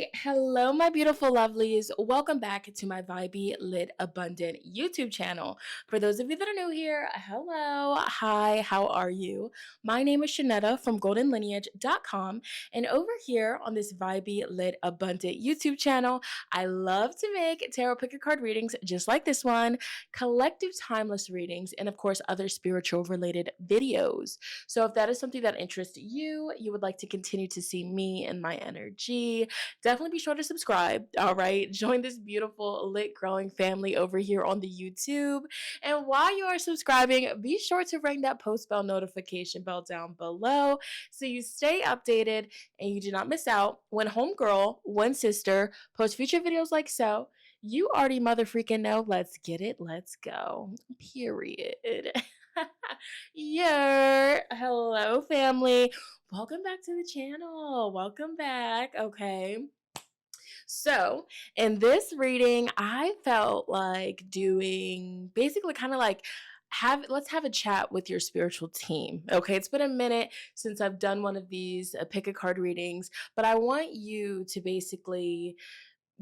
right. Hello, my beautiful lovelies. Welcome back to my Vibey Lit Abundant YouTube channel. For those of you that are new here, hello. Hi, how are you? My name is Shonnetta from goldenlineage.com. And over here on this Vibey Lit Abundant YouTube channel, I love to make tarot pick a card readings just like this one, collective timeless readings, and of course, other spiritual related videos. So if that is something that interests you, you would like to continue to see me and my energy, definitely be sure to subscribe. All right. Join this beautiful lit growing family over here on the YouTube. And while you are subscribing, be sure to ring that post bell notification bell down below so you stay updated and you do not miss out when homegirl, one sister, post future videos like so. You already mother freaking know. Let's get it. Let's go. Period. Hello, family. Welcome back to the channel. Welcome back. Okay. So, in this reading, I felt like doing basically kind of like let's have a chat with your spiritual team. Okay, it's been a minute since I've done one of these pick a card readings, but I want you to basically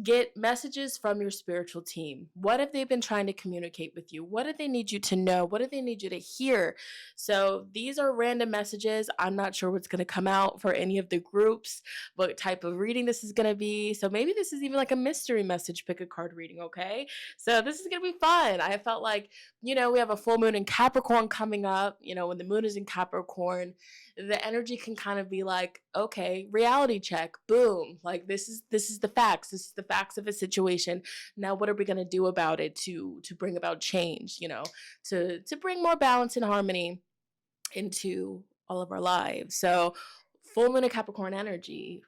get messages from your spiritual team. What have they been trying to communicate with you? What do they need you to know? What do they need you to hear? So these are random messages. I'm not sure what's going to come out for any of the groups, what type of reading this is going to be. So maybe this is even like a mystery message pick a card reading, okay? So this is going to be fun. I felt like, we have a full moon in Capricorn coming up. When the moon is in Capricorn, the energy can kind of be like, okay, reality check, boom, like this is the facts, this is the facts of a situation. Now what are we going to do about it to bring about change, to bring more balance and harmony into all of our lives. So full moon of Capricorn energy,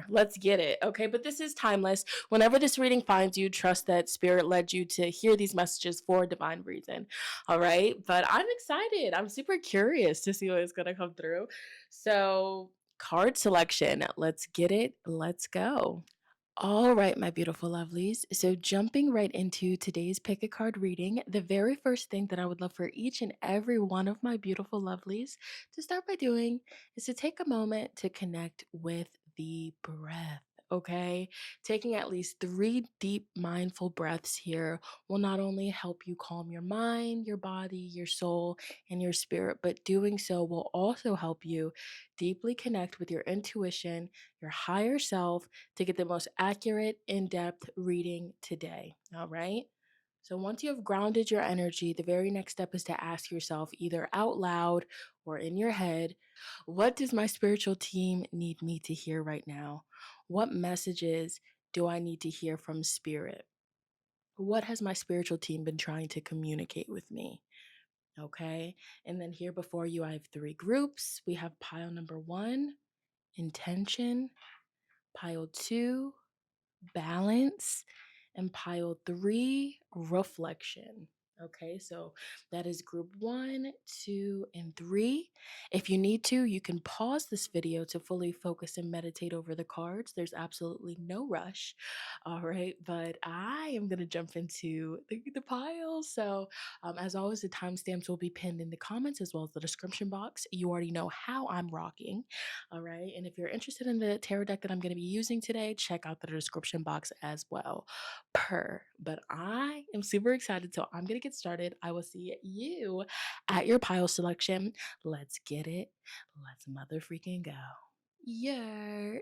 let's get it. Okay, but this is timeless. Whenever this reading finds you, trust that spirit led you to hear these messages for a divine reason. All right, but I'm excited. I'm super curious to see what is going to come through. So card selection, let's get it. Let's go. All right, my beautiful lovelies. So, jumping right into today's pick a card reading, the very first thing that I would love for each and every one of my beautiful lovelies to start by doing is to take a moment to connect with the breath. Okay, taking at least 3 deep mindful breaths here will not only help you calm your mind, your body, your soul, and your spirit, but doing so will also help you deeply connect with your intuition, your higher self, to get the most accurate, in depth reading today. All right. So, once you have grounded your energy, the very next step is to ask yourself, either out loud or in your head, what does my spiritual team need me to hear right now? What messages do I need to hear from spirit? What has my spiritual team been trying to communicate with me? Okay. And then here before you, I have 3 groups. We have pile number 1, intention, pile 2, balance, and pile 3, reflection. Okay, so that is group 1, 2, and 3. If you need to, you can pause this video to fully focus and meditate over the cards. There's absolutely no rush. All right, but I am going to jump into the pile. So, as always, the timestamps will be pinned in the comments as well as the description box. You already know how I'm rocking. All right. And if you're interested in the tarot deck that I'm going to be using today, check out the description box as well. But I am super excited. So I'm going to get started. I will see you at your pile selection. Let's get it. Let's mother freaking go. Yeah.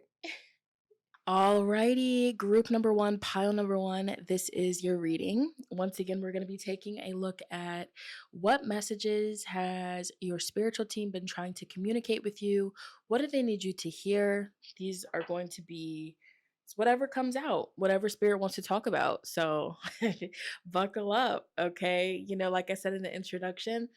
Alrighty, group number 1, pile number 1, this is your reading. Once again, we're going to be taking a look at what messages has your spiritual team been trying to communicate with you? What do they need you to hear? These are going to be whatever comes out, whatever spirit wants to talk about. So buckle up, okay? Like I said in the introduction,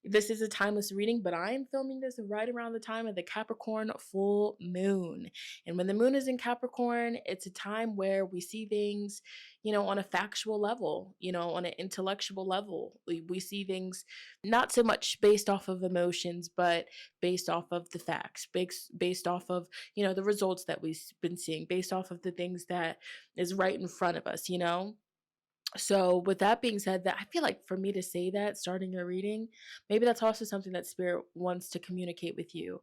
this is a timeless reading, but I am filming this right around the time of the Capricorn full moon. And when the moon is in Capricorn, it's a time where we see things, on a factual level, on an intellectual level. We see things not so much based off of emotions, but based off of the facts, based off of, the results that we've been seeing, based off of the things that is right in front of us. So with that being said, that I feel like for me to say that starting a reading, maybe that's also something that spirit wants to communicate with you.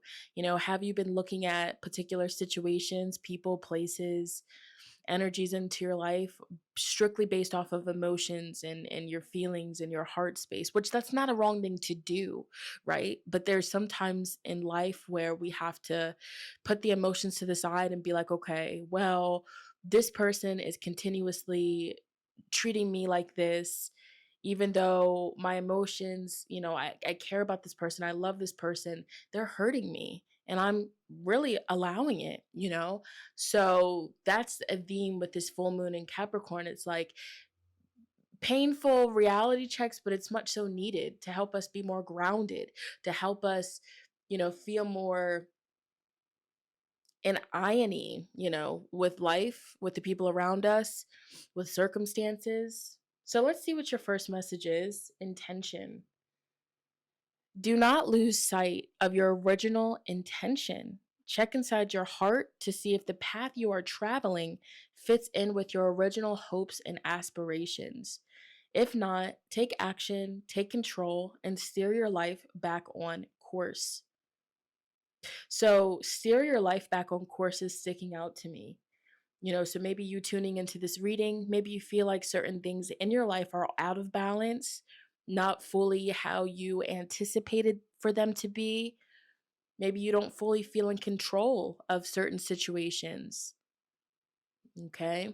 Have you been looking at particular situations, people, places, energies into your life strictly based off of emotions and your feelings and your heart space, which that's not a wrong thing to do, right? But there's sometimes in life where we have to put the emotions to the side and be like, okay, well, this person is continuously treating me like this, even though my emotions, I care about this person, I love this person, they're hurting me and I'm really allowing it. So that's a theme with this full moon in Capricorn. It's like painful reality checks, but it's much so needed to help us be more grounded, to help us, feel more in irony, with life, with the people around us, with circumstances. So let's see what your first message is. Intention. Do not lose sight of your original intention. Check inside your heart to see if the path you are traveling fits in with your original hopes and aspirations. If not, take action, take control, and steer your life back on course. So, steer your life back on course is sticking out to me. So maybe you tuning into this reading, maybe you feel like certain things in your life are out of balance, not fully how you anticipated for them to be. Maybe you don't fully feel in control of certain situations. Okay.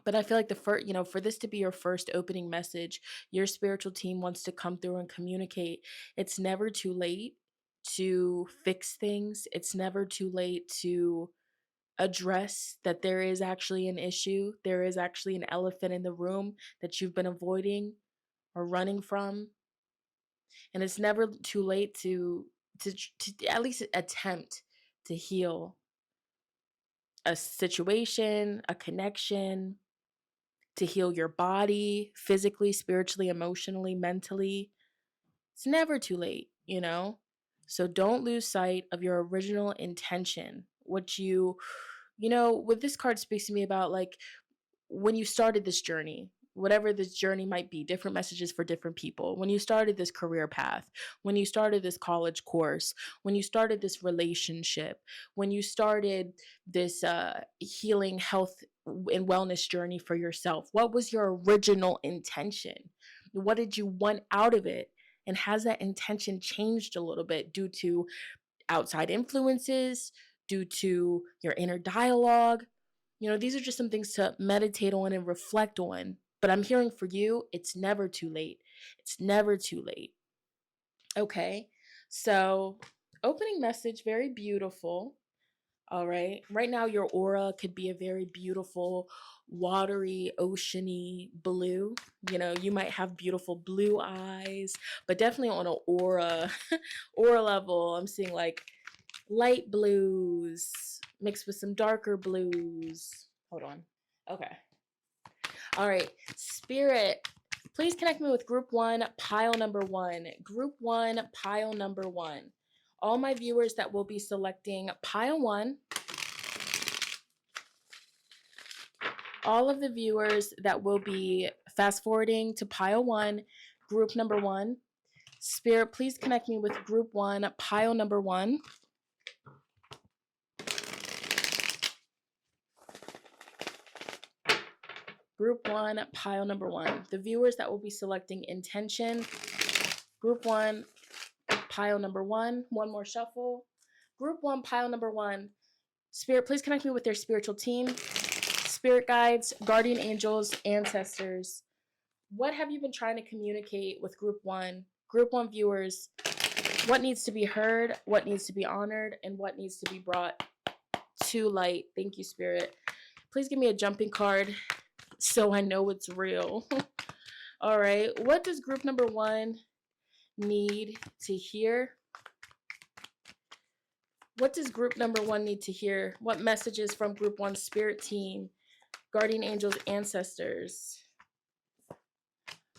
But I feel like the first, for this to be your first opening message, your spiritual team wants to come through and communicate. It's never too late to fix things. It's never too late to address that there is actually an issue. There is actually an elephant in the room that you've been avoiding or running from. And it's never too late to at least attempt to heal a situation, a connection, to heal your body physically, spiritually, emotionally, mentally. It's never too late. So don't lose sight of your original intention. What this card speaks to me about, like, when you started this journey, whatever this journey might be, different messages for different people. When you started this career path, when you started this college course, when you started this relationship, when you started this healing, health, and wellness journey for yourself, what was your original intention? What did you want out of it? And has that intention changed a little bit due to outside influences, due to your inner dialogue? These are just some things to meditate on and reflect on. But I'm hearing for you, it's never too late. It's never too late. Okay. So, opening message, very beautiful. All right. Right now, your aura could be a very beautiful, watery, oceany blue. You might have beautiful blue eyes, but definitely on an aura level, I'm seeing like light blues mixed with some darker blues. Hold on. Okay. All right. Spirit, please connect me with group one, pile number one. Group one, pile number one. All my viewers that will be selecting pile one, all of the viewers that will be fast forwarding to pile one, group number one. Spirit, please connect me with group one, pile number one. Group one, pile number one. The viewers that will be selecting intention. Group one, pile number one. One more shuffle. Group one, pile number one. Spirit, please connect me with their spiritual team, spirit guides, guardian angels, ancestors. What have you been trying to communicate with group one? Group one viewers, what needs to be heard, what needs to be honored, and what needs to be brought to light? Thank you, Spirit. Please give me a jumping card so I know it's real. All right. What does group number one need to hear? What does group number one need to hear? What messages from group one spirit team, guardian angels, ancestors?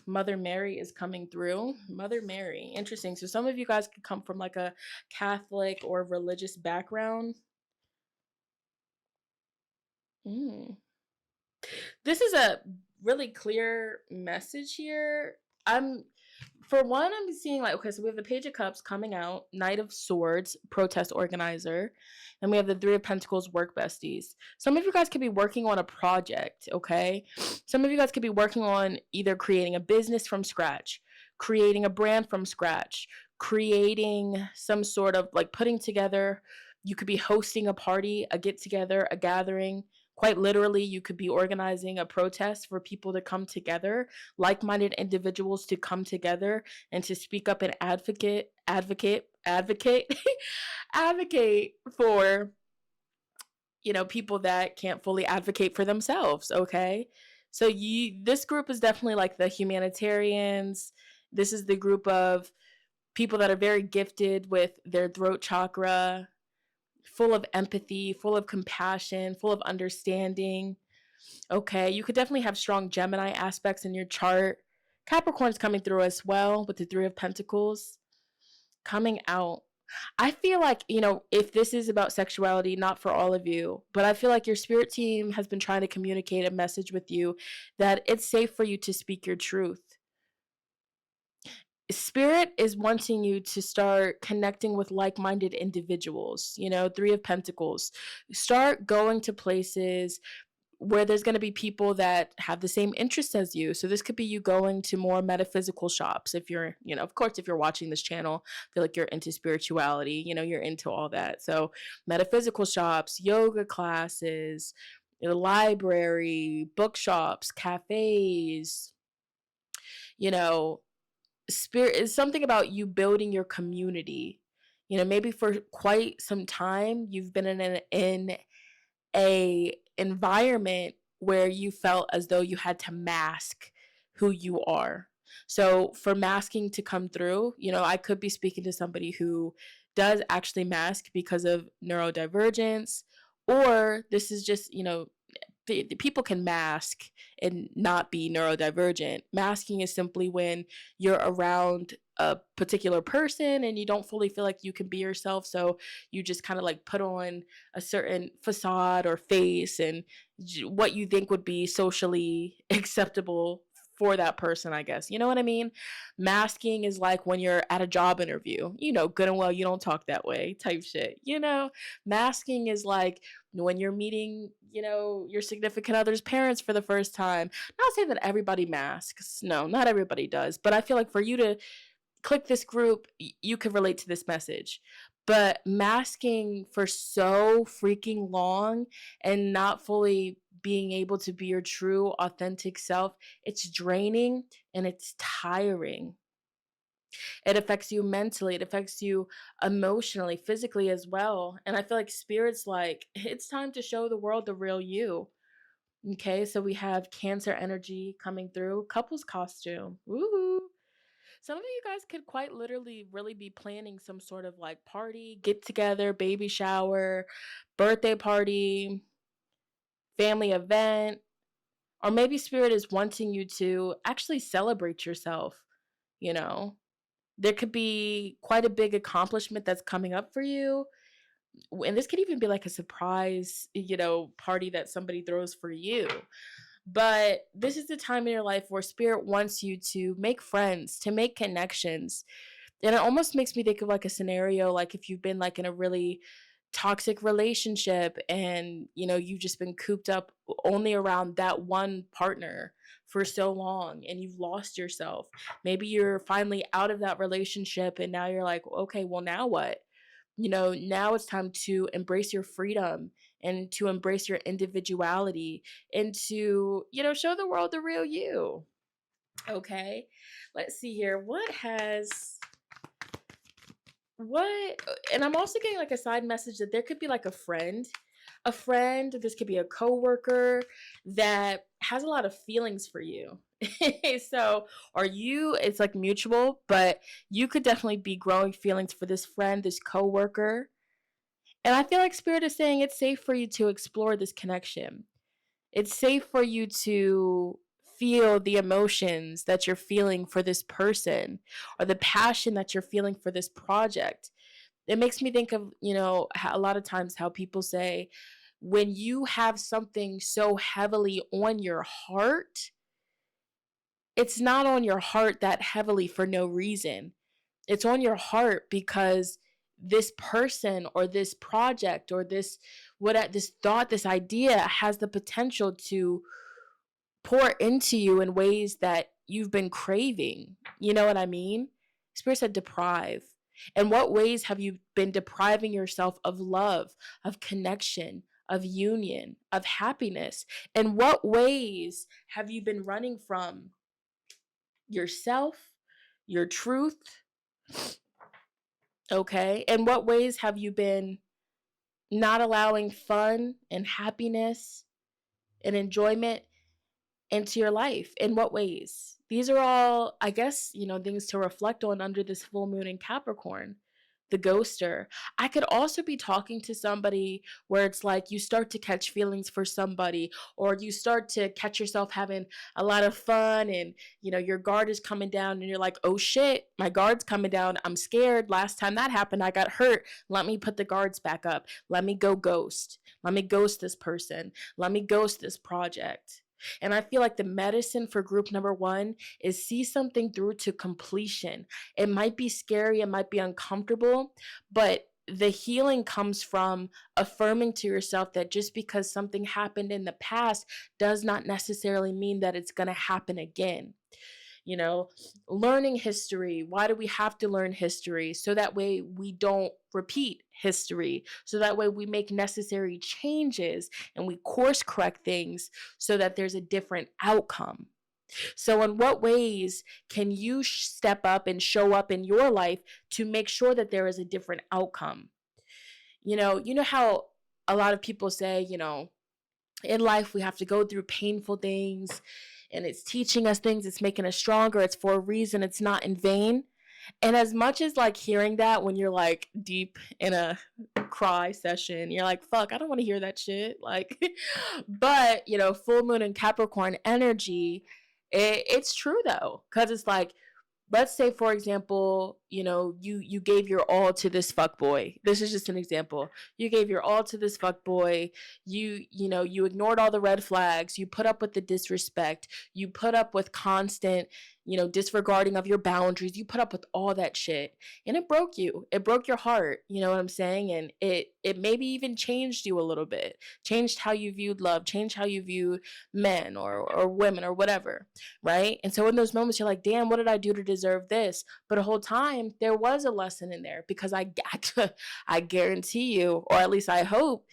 Mother Mary is coming through. Mother Mary. Interesting. So some of you guys could come from like a Catholic or religious background. This is a really clear message here. I'm For one, I'm seeing like, okay, so we have the Page of Cups coming out, Knight of Swords, protest organizer, and we have the Three of Pentacles, work besties. Some of you guys could be working on a project, okay? Some of you guys could be working on either creating a business from scratch, creating a brand from scratch, creating some sort of like putting together. You could be hosting a party, a get together, a gathering. Quite literally, you could be organizing a protest for people to come together, like-minded individuals to come together and to speak up and advocate advocate for, people that can't fully advocate for themselves, okay? So this group is definitely like the humanitarians. This is the group of people that are very gifted with their throat chakra, full of empathy, full of compassion, full of understanding. Okay, you could definitely have strong Gemini aspects in your chart. Capricorn's coming through as well with the Three of Pentacles coming out. I feel like, if this is about sexuality, not for all of you, but I feel like your spirit team has been trying to communicate a message with you that it's safe for you to speak your truth. Spirit is wanting you to start connecting with like-minded individuals, Three of Pentacles. Start going to places where there's going to be people that have the same interests as you. So this could be you going to more metaphysical shops. If you're, of course, if you're watching this channel, I feel like you're into spirituality, you're into all that. So metaphysical shops, yoga classes, library, bookshops, cafes, spirit is something about you building your community. Maybe for quite some time you've been in a environment where you felt as though you had to mask who you are. So for masking to come through, I could be speaking to somebody who does actually mask because of neurodivergence, or this is just, the people can mask and not be neurodivergent. Masking is simply when you're around a particular person and you don't fully feel like you can be yourself, so you just kind of like put on a certain facade or face and what you think would be socially acceptable for that person, I guess. You know what I mean? Masking is like when you're at a job interview, good and well you don't talk that way type shit. Masking is like when you're meeting, your significant other's parents for the first time. Not saying that everybody masks. No, not everybody does. But I feel like for you to click this group, you could relate to this message. But masking for so freaking long and not fully being able to be your true, authentic self, it's draining and it's tiring. It affects you mentally, it affects you emotionally, physically as well. And I feel like spirit's like, it's time to show the world the real you. Okay, so we have Cancer energy coming through, couples costume. Woohoo. Some of you guys could quite literally really be planning some sort of like party, get together, baby shower, birthday party, family event, or maybe spirit is wanting you to actually celebrate yourself, you know. There could be quite a big accomplishment that's coming up for you. And this could even be like a surprise, party that somebody throws for you. But this is the time in your life where spirit wants you to make friends, to make connections. And it almost makes me think of like a scenario like if you've been like in a really toxic relationship and you've just been cooped up only around that one partner for so long and you've lost yourself. Maybe you're finally out of that relationship and now you're like, okay, well now what? Now it's time to embrace your freedom and to embrace your individuality and to, show the world the real you. Okay, let's see here. What and I'm also getting like a side message that there could be like a friend, this could be a coworker that has a lot of feelings for you. So it's like mutual, but you could definitely be growing feelings for this friend, this coworker. And I feel like spirit is saying it's safe for you to explore this connection. It's safe for you to feel the emotions that you're feeling for this person or the passion that you're feeling for this project. It makes me think of, a lot of times how people say when you have something so heavily on your heart, it's not on your heart that heavily for no reason. It's on your heart because this person or this project or this thought, this idea has the potential to pour into you in ways that you've been craving. You know what I mean? Spirit said deprive. In what ways have you been depriving yourself of love, of connection, of union, of happiness? In what ways have you been running from yourself, your truth? Okay. In what ways have you been not allowing fun and happiness and enjoyment into your life? In what ways? These are all, I guess, things to reflect on under this full moon in Capricorn. The ghoster. I could also be talking to somebody where it's like you start to catch feelings for somebody, or you start to catch yourself having a lot of fun, and your guard is coming down and you're like, oh shit, my guard's coming down, I'm scared, last time that happened I got hurt, let me put the guards back up, let me go ghost, let me ghost this person, let me ghost this project. And I feel like the medicine for group number 1 is see something through to completion. It might be scary, it might be uncomfortable, but the healing comes from affirming to yourself that just because something happened in the past does not necessarily mean that it's going to happen again. Learning history. Why do we have to learn history? So that way we don't repeat history. So that way we make necessary changes and we course correct things so that there's a different outcome. So in what ways can you step up and show up in your life to make sure that there is a different outcome? You know how a lot of people say, in life we have to go through painful things, and it's teaching us things, it's making us stronger, it's for a reason, it's not in vain. And as much as like hearing that when you're like deep in a cry session, you're like, fuck, I don't want to hear that shit. Like, but full moon and Capricorn energy, it's true though. Cause it's like, let's say for example, you gave your all to this fuck boy. This is just an example. You gave your all to this fuck boy. You ignored all the red flags, you put up with the disrespect, you put up with constant disregarding of your boundaries, you put up with all that shit, and it broke you, it broke your heart, you know what I'm saying? And it maybe even changed you a little bit, changed how you viewed love, changed how you viewed men or women or whatever, right? And so in those moments you're like, damn, what did I do to deserve this? But the whole time there was a lesson in there, because I guarantee you, or at least I hope,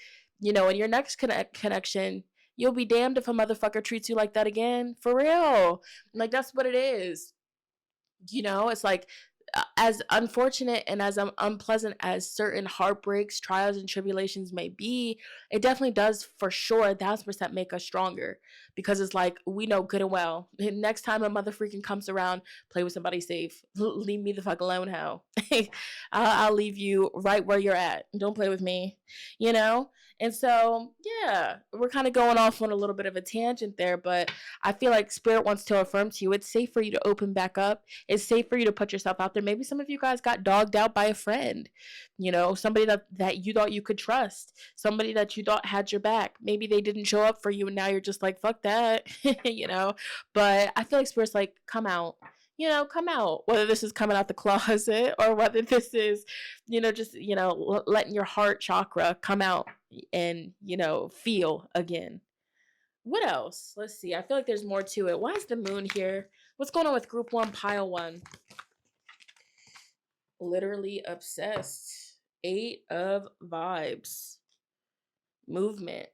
in your next connection, you'll be damned if a motherfucker treats you like that again. For real. Like, that's what it is. It's like, as unfortunate and as unpleasant as certain heartbreaks, trials, and tribulations may be, it definitely does for sure 1,000% make us stronger, because it's like we know good and well, next time a mother freaking comes around, play with somebody safe. Leave me the fuck alone, how? I'll leave you right where you're at. Don't play with me, you know? And so, yeah, we're kind of going off on a little bit of a tangent there, but I feel like Spirit wants to affirm to you, it's safe for you to open back up. It's safe for you to put yourself out there. Maybe some of you guys got dogged out by a friend, somebody that you thought you could trust, somebody that you thought had your back. Maybe they didn't show up for you and now you're just like, fuck that, But I feel like Spirit's like, come out. Come out, whether this is coming out the closet or whether this is, just, letting your heart chakra come out and, feel again. What else? Let's see. I feel like there's more to it. Why is the moon here? What's going on with group 1, pile 1? Literally obsessed. 8 of vibes. Movement.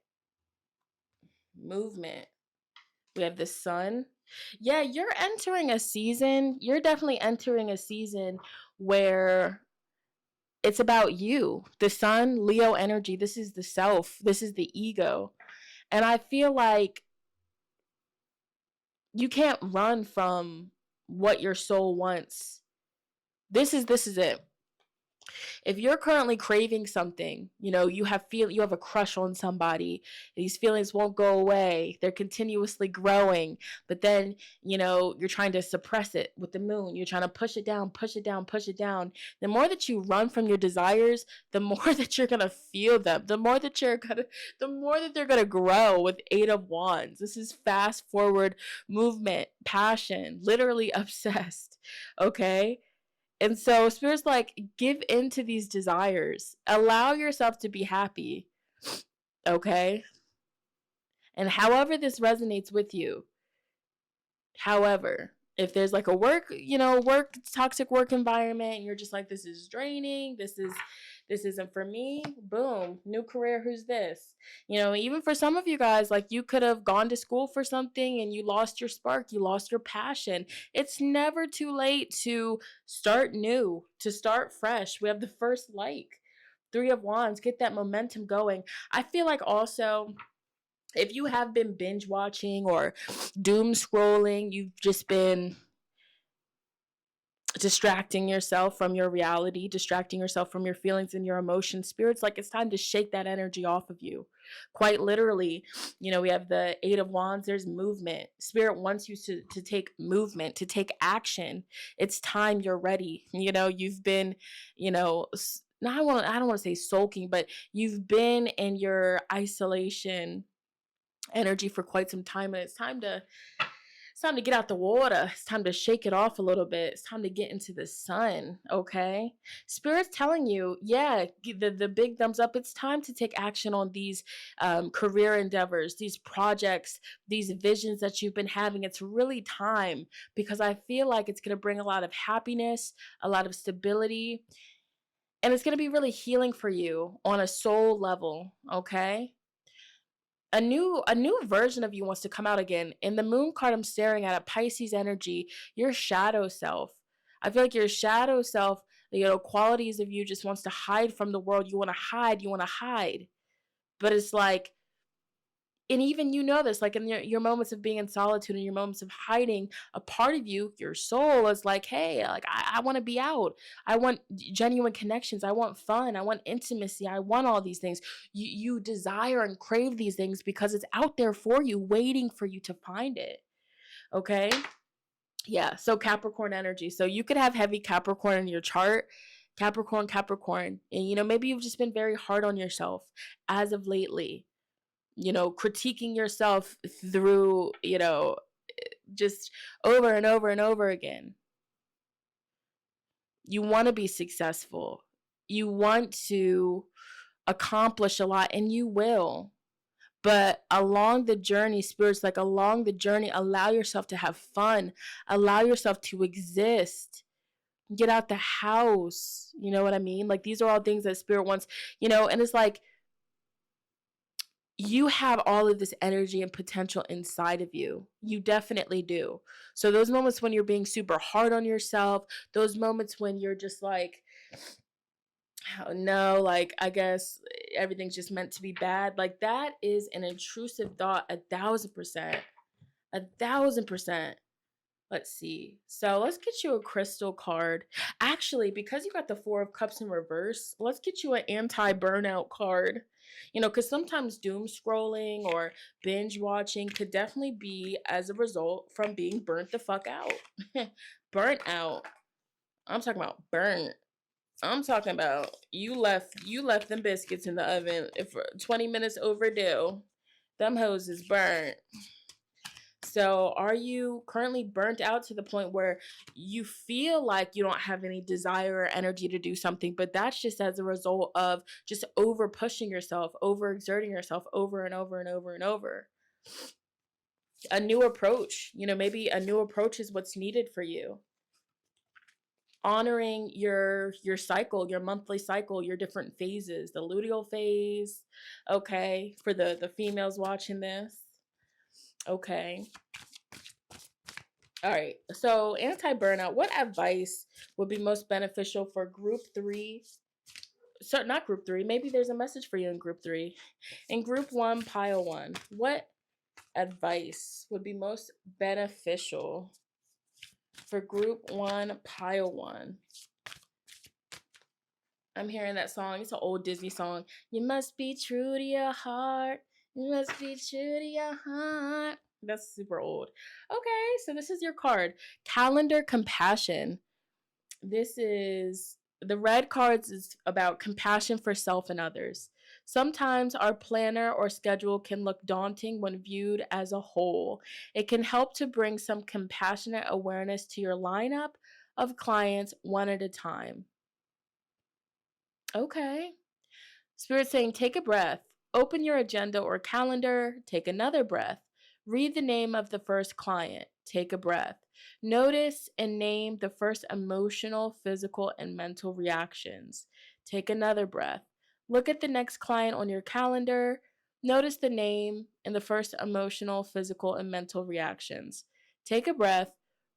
We have the sun. Yeah, you're entering a season. You're definitely entering a season where it's about you. The sun, Leo energy. This is the self. This is the ego. And I feel like you can't run from what your soul wants. This is it. If you're currently craving something, you have a crush on somebody, these feelings won't go away. They're continuously growing, but then, you're trying to suppress it with the moon. You're trying to push it down, push it down, push it down. The more that you run from your desires, the more that you're going to feel them. The more that they're going to grow with 8 of Wands. This is fast forward movement, passion, literally obsessed. Okay? And so Spirit's like, give in to these desires. Allow yourself to be happy. Okay? And however this resonates with you, however, if there's like a toxic work environment, and you're just like, this is draining, this isn't for me, boom, new career, who's this? Even for some of you guys, like, you could have gone to school for something and you lost your spark, you lost your passion. It's never too late to start new, to start fresh. We have the first like 3 of Wands, get that momentum going. I feel like also, if you have been binge watching or doom scrolling, you've just been distracting yourself from your reality, distracting yourself from your feelings and your emotions. Spirit's like, it's time to shake that energy off of you. Quite literally, we have the 8 of Wands, there's movement. Spirit wants you to take movement, to take action. It's time, you're ready. You've been, I don't want to say sulking, but you've been in your isolation energy for quite some time, and it's time to get out the water. It's time to shake it off a little bit. It's time to get into the sun. Okay, Spirit's telling you, yeah, the big thumbs up. It's time to take action on these career endeavors, these projects, these visions that you've been having. It's really time, because I feel like it's going to bring a lot of happiness, a lot of stability, and it's going to be really healing for you on a soul level. Okay, a new version of you wants to come out again. In the moon card I'm staring at, a Pisces energy, your shadow self. I feel like your shadow self, qualities of you just wants to hide from the world. You want to hide. But it's like, and even this, like, in your moments of being in solitude and your moments of hiding, a part of you, your soul, is like, hey, like, I want to be out. I want genuine connections. I want fun. I want intimacy. I want all these things. You desire and crave these things because it's out there for you, waiting for you to find it. Okay? Yeah, so Capricorn energy. So you could have heavy Capricorn in your chart. Capricorn. And, maybe you've just been very hard on yourself as of lately. Critiquing yourself through, just over and over and over again. You want to be successful. You want to accomplish a lot, and you will. But along the journey, Spirit's like, along the journey, allow yourself to have fun. Allow yourself to exist. Get out the house. You know what I mean? Like, these are all things that Spirit wants, and it's like, you have all of this energy and potential inside of you. You definitely do. So those moments when you're being super hard on yourself, those moments when you're just like, oh, no, like, I guess everything's just meant to be bad, like, that is an intrusive thought, 1,000%. 1,000%. Let's see. So let's get you a crystal card. Actually, because you got the 4 of Cups in reverse, let's get you an anti-burnout card. Because sometimes doom scrolling or binge watching could definitely be as a result from being burnt the fuck out. Burnt out. I'm talking about burnt. I'm talking about you left them biscuits in the oven if 20 minutes overdue. Them hoes is burnt. So are you currently burnt out to the point where you feel like you don't have any desire or energy to do something, but that's just as a result of just over pushing yourself, over exerting yourself over and over and over and over? A new approach, maybe a new approach is what's needed for you. Honoring your cycle, your monthly cycle, your different phases, the luteal phase, okay, for the females watching this. Okay. All right, so anti-burnout, what advice would be most beneficial for group 3? So not group 3, maybe there's a message for you in group 3. In group 1, pile 1, what advice would be most beneficial for group 1, pile 1? I'm hearing that song. It's an old Disney song. You must be true to your heart. You must be true to your heart. That's super old. Okay, so this is your card. Calendar compassion. This is the red cards is about compassion for self and others. Sometimes our planner or schedule can look daunting when viewed as a whole. It can help to bring some compassionate awareness to your lineup of clients one at a time. Okay. Spirit saying, take a breath. Open your agenda or calendar. Take another breath. Read the name of the first client. Take a breath. Notice and name the first emotional, physical, and mental reactions. Take another breath. Look at the next client on your calendar. Notice the name and the first emotional, physical, and mental reactions. Take a breath.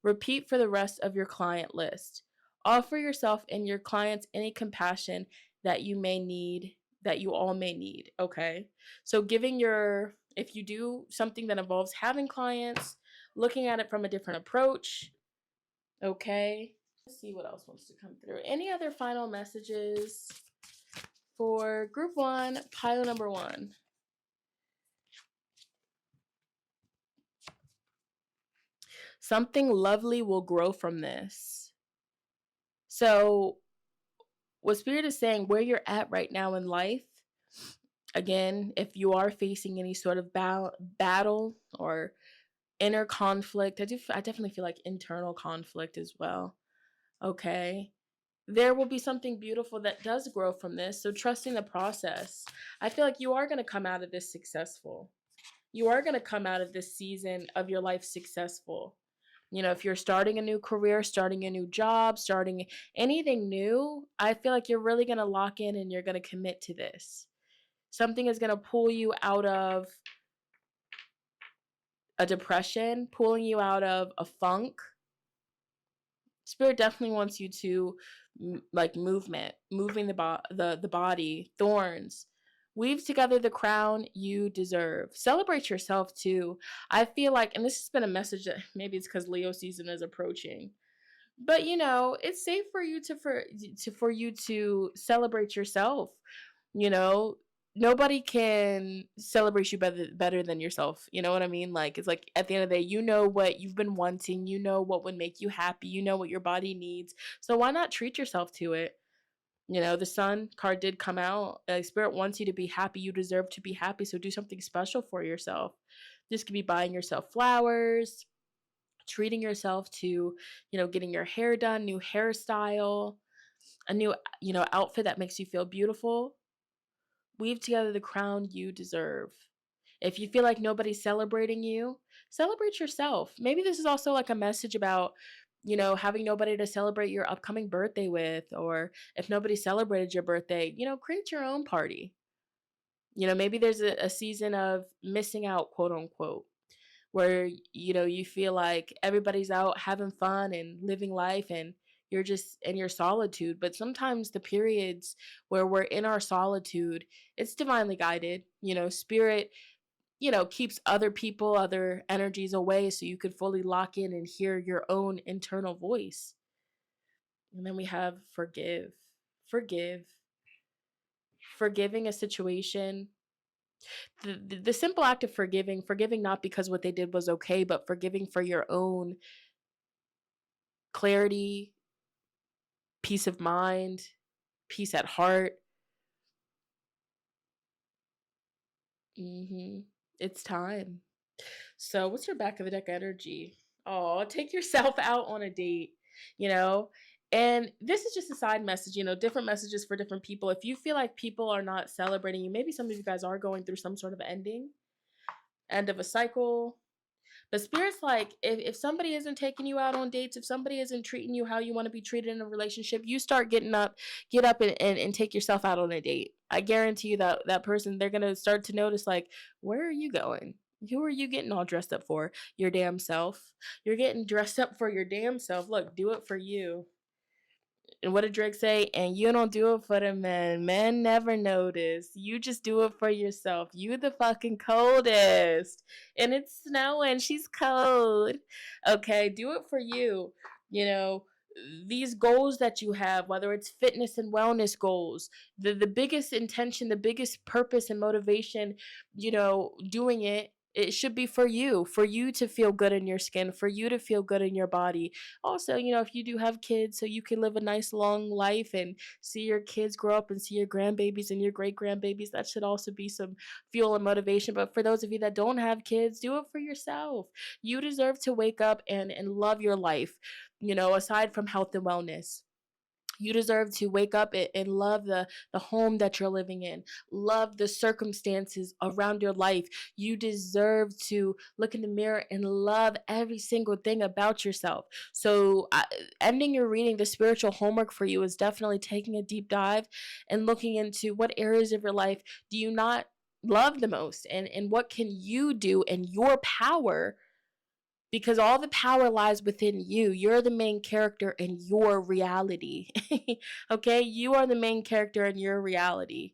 Repeat for the rest of your client list. Offer yourself and your clients any compassion that you may need, that you all may need. Okay. So if you do something that involves having clients, looking at it from a different approach. Okay. Let's see what else wants to come through. Any other final messages for group 1, pile number 1? Something lovely will grow from this. So what Spirit is saying, where you're at right now in life, again, if you are facing any sort of battle or inner conflict, I definitely feel like internal conflict as well. Okay. There will be something beautiful that does grow from this. So trusting the process. I feel like you are going to come out of this successful. You are going to come out of this season of your life successful. You know, if you're starting a new career, starting a new job, starting anything new, I feel like you're really going to lock in and you're going to commit to this. Something is going to pull you out of a depression, pulling you out of a funk. Spirit definitely wants you to like moving the body, thorns. Weave together the crown you deserve. Celebrate yourself too. I feel like, and this has been a message that maybe it's because Leo season is approaching, but you know, it's safe for you for you to celebrate yourself. You know, nobody can celebrate you better than yourself. You know what I mean? Like, it's like at the end of the day, you know what you've been wanting, you know what would make you happy, you know what your body needs. So why not treat yourself to it? You know, the Sun card did come out. Spirit wants you to be happy. You deserve to be happy. So do something special for yourself. This could be buying yourself flowers, treating yourself to, getting your hair done, new hairstyle, a new, outfit that makes you feel beautiful. Weave together the crown you deserve. If you feel like nobody's celebrating you, celebrate yourself. Maybe this is also like a message about, having nobody to celebrate your upcoming birthday with, or if nobody celebrated your birthday, create your own party. Maybe there's a season of missing out, quote unquote, where, you feel like everybody's out having fun and living life and you're just in your solitude. But sometimes the periods where we're in our solitude, it's divinely guided. Spirit, keeps other people, other energies away so you could fully lock in and hear your own internal voice. And then we have forgive. Forgive. Forgiving a situation. The simple act of forgiving not because what they did was okay, but forgiving for your own clarity, peace of mind, peace at heart. It's time. So what's your back of the deck energy? Oh, take yourself out on a date, you know? And this is just a side message, different messages for different people. If you feel like people are not celebrating you, maybe some of you guys are going through some sort of end of a cycle. But Spirit's like, if somebody isn't taking you out on dates, if somebody isn't treating you how you want to be treated in a relationship, you start get up and take yourself out on a date. I guarantee you that person, they're going to start to notice, like, where are you going? Who are you getting all dressed up for? Your damn self. You're getting dressed up for your damn self. Look, do it for you. And what did Drake say? And you don't do it for the men. Men never notice. You just do it for yourself. You the fucking coldest. And it's snowing. She's cold. Okay, do it for you. these goals that you have, whether it's fitness and wellness goals, the biggest intention, the biggest purpose and motivation, doing it should be for you to feel good in your skin, for you to feel good in your body. Also, if you do have kids, so you can live a nice long life and see your kids grow up and see your grandbabies and your great grandbabies, that should also be some fuel and motivation. But for those of you that don't have kids, do it for yourself. You deserve to wake up and love your life, aside from health and wellness. You deserve to wake up and love the home that you're living in, love the circumstances around your life. You deserve to look in the mirror and love every single thing about yourself. So ending your reading, the spiritual homework for you is definitely taking a deep dive and looking into what areas of your life do you not love the most, and what can you do in your power, because all the power lies within you. You're the main character in your reality. Okay? You are the main character in your reality.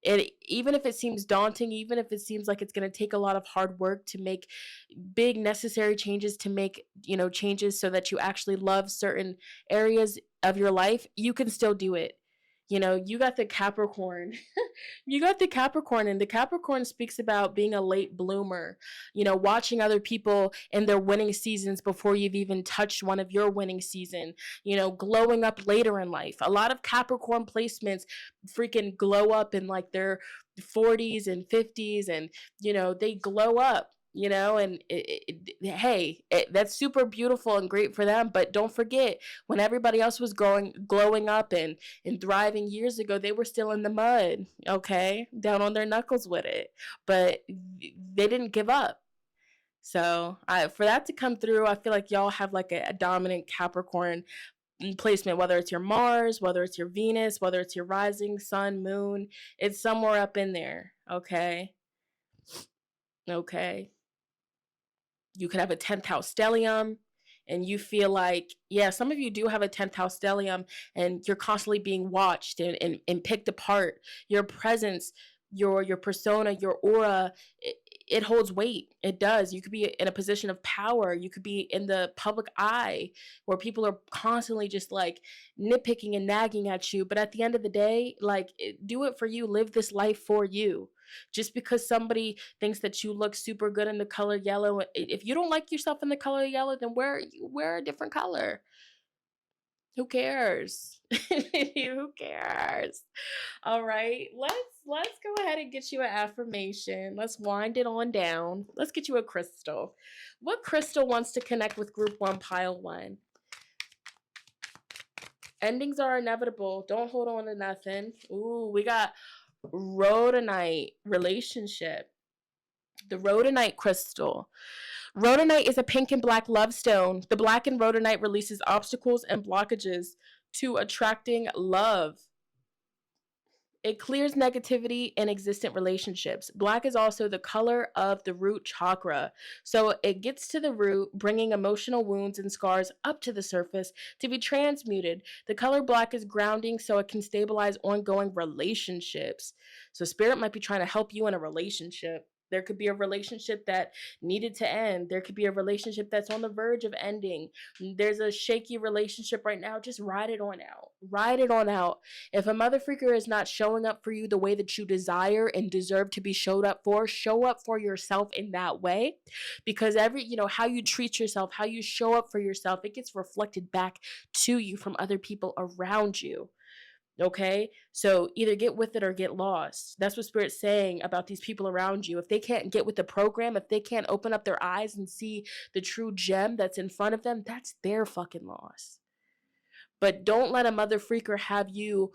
Even if it seems daunting, even if it seems like it's going to take a lot of hard work to make big necessary changes, to make, changes so that you actually love certain areas of your life, you can still do it. You got the Capricorn. You got the Capricorn, and the Capricorn speaks about being a late bloomer, watching other people in their winning seasons before you've even touched one of your winning season, glowing up later in life. A lot of Capricorn placements freaking glow up in like their 40s and 50s, and they glow up, and hey, that's super beautiful and great for them. But don't forget, when everybody else was glowing up and thriving years ago, they were still in the mud, okay, down on their knuckles with it, but they didn't give up. So for that to come through, I feel like y'all have like a dominant Capricorn placement, whether it's your Mars, whether it's your Venus, whether it's your rising sun, moon. It's somewhere up in there. Okay. You could have a 10th house stellium, and you feel like, yeah, some of you do have a 10th house stellium, and you're constantly being watched and picked apart. Your presence, your persona, your aura, it holds weight. It does. You could be in a position of power. You could be in the public eye where people are constantly just like nitpicking and nagging at you. But at the end of the day, like, do it for you. Live this life for you. Just because somebody thinks that you look super good in the color yellow, if you don't like yourself in the color yellow, then wear a different color. Who cares? Who cares? All right, let's go ahead and get you an affirmation. Let's wind it on down. Let's get you a crystal. What crystal wants to connect with group 1, pile 1? Endings are inevitable. Don't hold on to nothing. Ooh, we got rhodonite, relationship. The rhodonite crystal. Rhodonite is a pink and black love stone. The black and rhodonite releases obstacles and blockages to attracting love. It clears negativity in existent relationships. Black is also the color of the root chakra. So it gets to the root, bringing emotional wounds and scars up to the surface to be transmuted. The color black is grounding, so it can stabilize ongoing relationships. So spirit might be trying to help you in a relationship. There could be a relationship that needed to end. There could be a relationship that's on the verge of ending. There's a shaky relationship right now. Just ride it on out. Ride it on out. If a mother freaker is not showing up for you the way that you desire and deserve to be showed up for, show up for yourself in that way. Because how you treat yourself, how you show up for yourself, it gets reflected back to you from other people around you. Okay, so either get with it or get lost. That's what Spirit's saying about these people around you. If they can't get with the program, if they can't open up their eyes and see the true gem that's in front of them, that's their fucking loss. But don't let a mother freaker have you,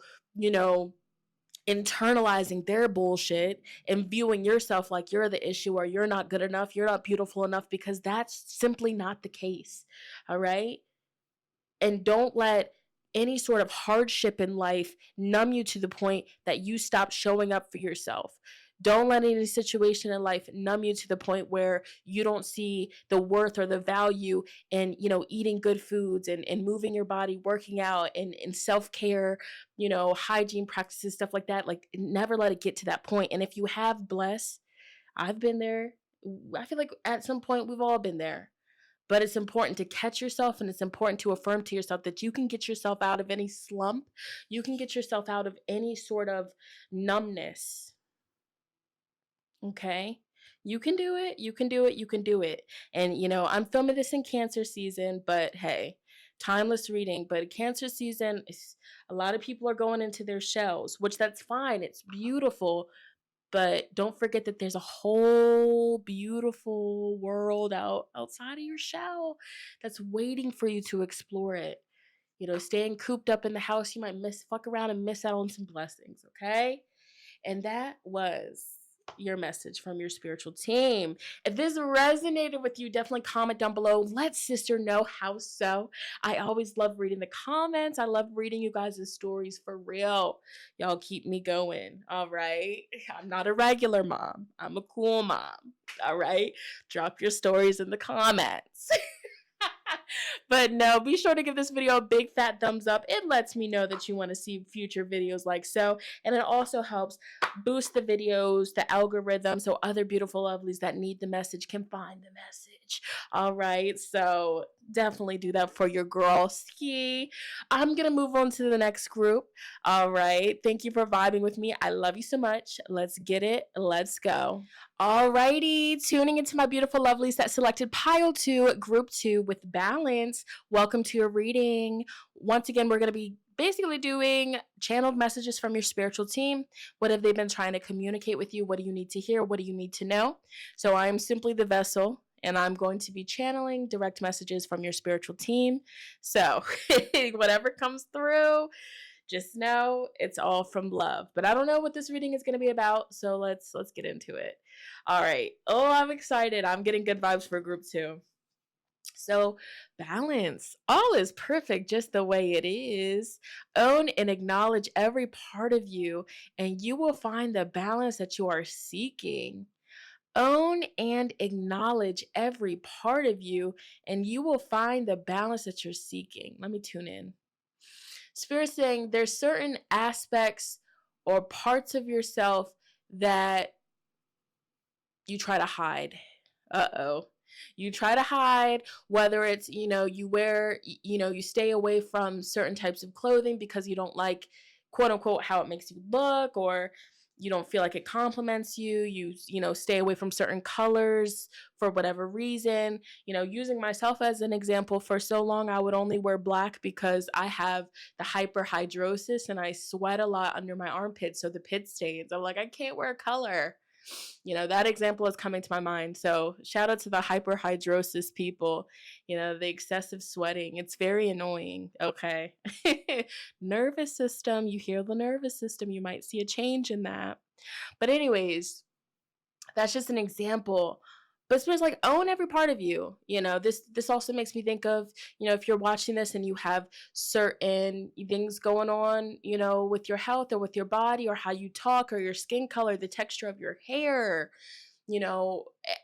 internalizing their bullshit and viewing yourself like you're the issue, or you're not good enough, you're not beautiful enough, because that's simply not the case. All right? And don't let any sort of hardship in life numb you to the point that you stop showing up for yourself. Don't let any situation in life numb you to the point where you don't see the worth or the value in, eating good foods and moving your body, working out, and self-care, hygiene practices, stuff like that. Like, never let it get to that point. And if you have, bless. I've been there. I feel like at some point we've all been there. But it's important to catch yourself, and it's important to affirm to yourself that you can get yourself out of any slump. You can get yourself out of any sort of numbness. Okay? You can do it. You can do it. You can do it. And, I'm filming this in Cancer season, but hey, timeless reading. But Cancer season, a lot of people are going into their shells, which that's fine. It's beautiful. But don't forget that there's a whole beautiful world outside of your shell that's waiting for you to explore it. Staying cooped up in the house, you might fuck around and miss out on some blessings, okay? And that was your message from your spiritual team. If this resonated with you, definitely comment down below. Let sister know how so. I always love reading the comments. I love reading you guys' stories for real. Y'all keep me going. All right. I'm not a regular mom. I'm a cool mom. All right. Drop your stories in the comments. But no, be sure to give this video a big fat thumbs up. It lets me know that you want to see future videos like so. And it also helps boost the videos, the algorithm, so other beautiful lovelies that need the message can find the message. All right. So definitely do that for your girl ski. I'm going to move on to the next group. All right. Thank you for vibing with me. I love you so much. Let's get it. Let's go. Alrighty, tuning into my beautiful lovelies that selected pile 2, group 2 with balance. Welcome to your reading. Once again, we're going to be basically doing channeled messages from your spiritual team. What have they been trying to communicate with you? What do you need to hear? What do you need to know? So I am simply the vessel, and I'm going to be channeling direct messages from your spiritual team. So whatever comes through, just know it's all from love. But I don't know what this reading is going to be about, so let's get into it. All right. Oh, I'm excited. I'm getting good vibes for group 2. So, balance. All is perfect just the way it is. Own and acknowledge every part of you, and you will find the balance that you are seeking. Own and acknowledge every part of you, and you will find the balance that you're seeking. Let me tune in. Spirit saying there's certain aspects or parts of yourself that you try to hide. You try to hide, whether it's, you wear, you stay away from certain types of clothing because you don't like, quote unquote, how it makes you look, or you don't feel like it compliments you. You stay away from certain colors for whatever reason. Using myself as an example, for so long I would only wear black because I have the hyperhidrosis and I sweat a lot under my armpits, so the pit stains. I'm like, I can't wear color. That example is coming to my mind. So shout out to the hyperhidrosis people, the excessive sweating. It's very annoying. Okay. Nervous system. You hear the nervous system. You might see a change in that. But anyways, that's just an example. But Spirit's like, own every part of you. This also makes me think of, if you're watching this and you have certain things going on, with your health or with your body or how you talk or your skin color, the texture of your hair,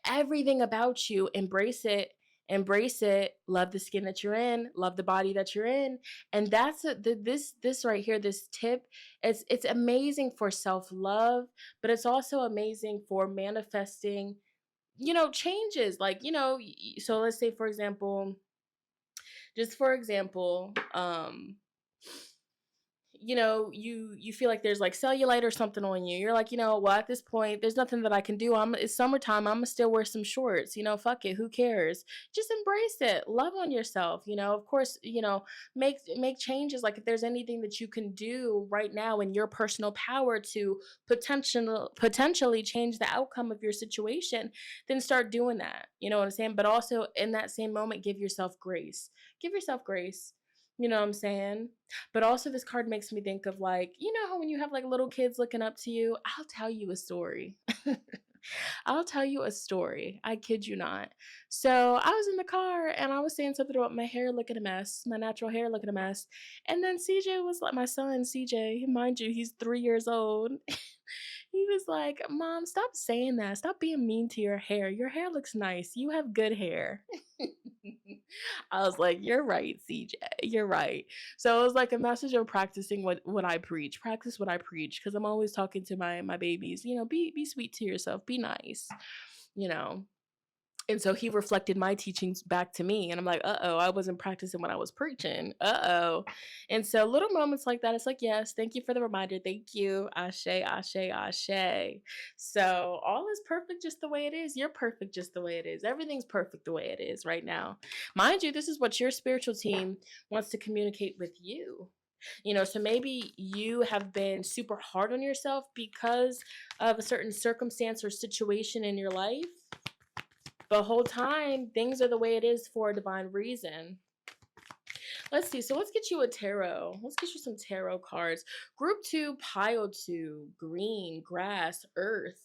everything about you, embrace it. Love the skin that you're in, love the body that you're in. And that's this right here, this tip, it's amazing for self-love, but it's also amazing for manifesting changes. Like, so let's say, for example, you feel like there's like cellulite or something on you. You're like, well, at this point, there's nothing that I can do. It's summertime. I'm gonna still wear some shorts. Fuck it. Who cares? Just embrace it. Love on yourself. Of course, make changes. Like if there's anything that you can do right now in your personal power to potentially change the outcome of your situation, then start doing that. You know what I'm saying? But also in that same moment, give yourself grace. Give yourself grace. You know what I'm saying? But also this card makes me think of like, how when you have like little kids looking up to you, I'll tell you a story. I'll tell you a story. I kid you not. So I was in the car and I was saying something about my hair looking a mess, my natural hair looking a mess. And then CJ was like, my son, CJ, mind you, he's 3 years old. He was like, Mom, stop saying that. Stop being mean to your hair. Your hair looks nice. You have good hair. I was like, you're right, CJ. You're right. So it was like a message of practicing what I preach. Practice what I preach, because I'm always talking to my babies. Be sweet to yourself. Be nice. And so he reflected my teachings back to me. And I'm like, uh-oh, I wasn't practicing when I was preaching. Uh-oh. And so little moments like that, it's like, yes, thank you for the reminder. Thank you. Ashe, ashe, ashe. So all is perfect just the way it is. You're perfect just the way it is. Everything's perfect the way it is right now. Mind you, this is what your spiritual team wants to communicate with you. So maybe you have been super hard on yourself because of a certain circumstance or situation in your life. The whole time, things are the way it is for a divine reason. Let's see. So let's get you a tarot. Let's get you some tarot cards. Group 2, pile 2, green, grass, earth.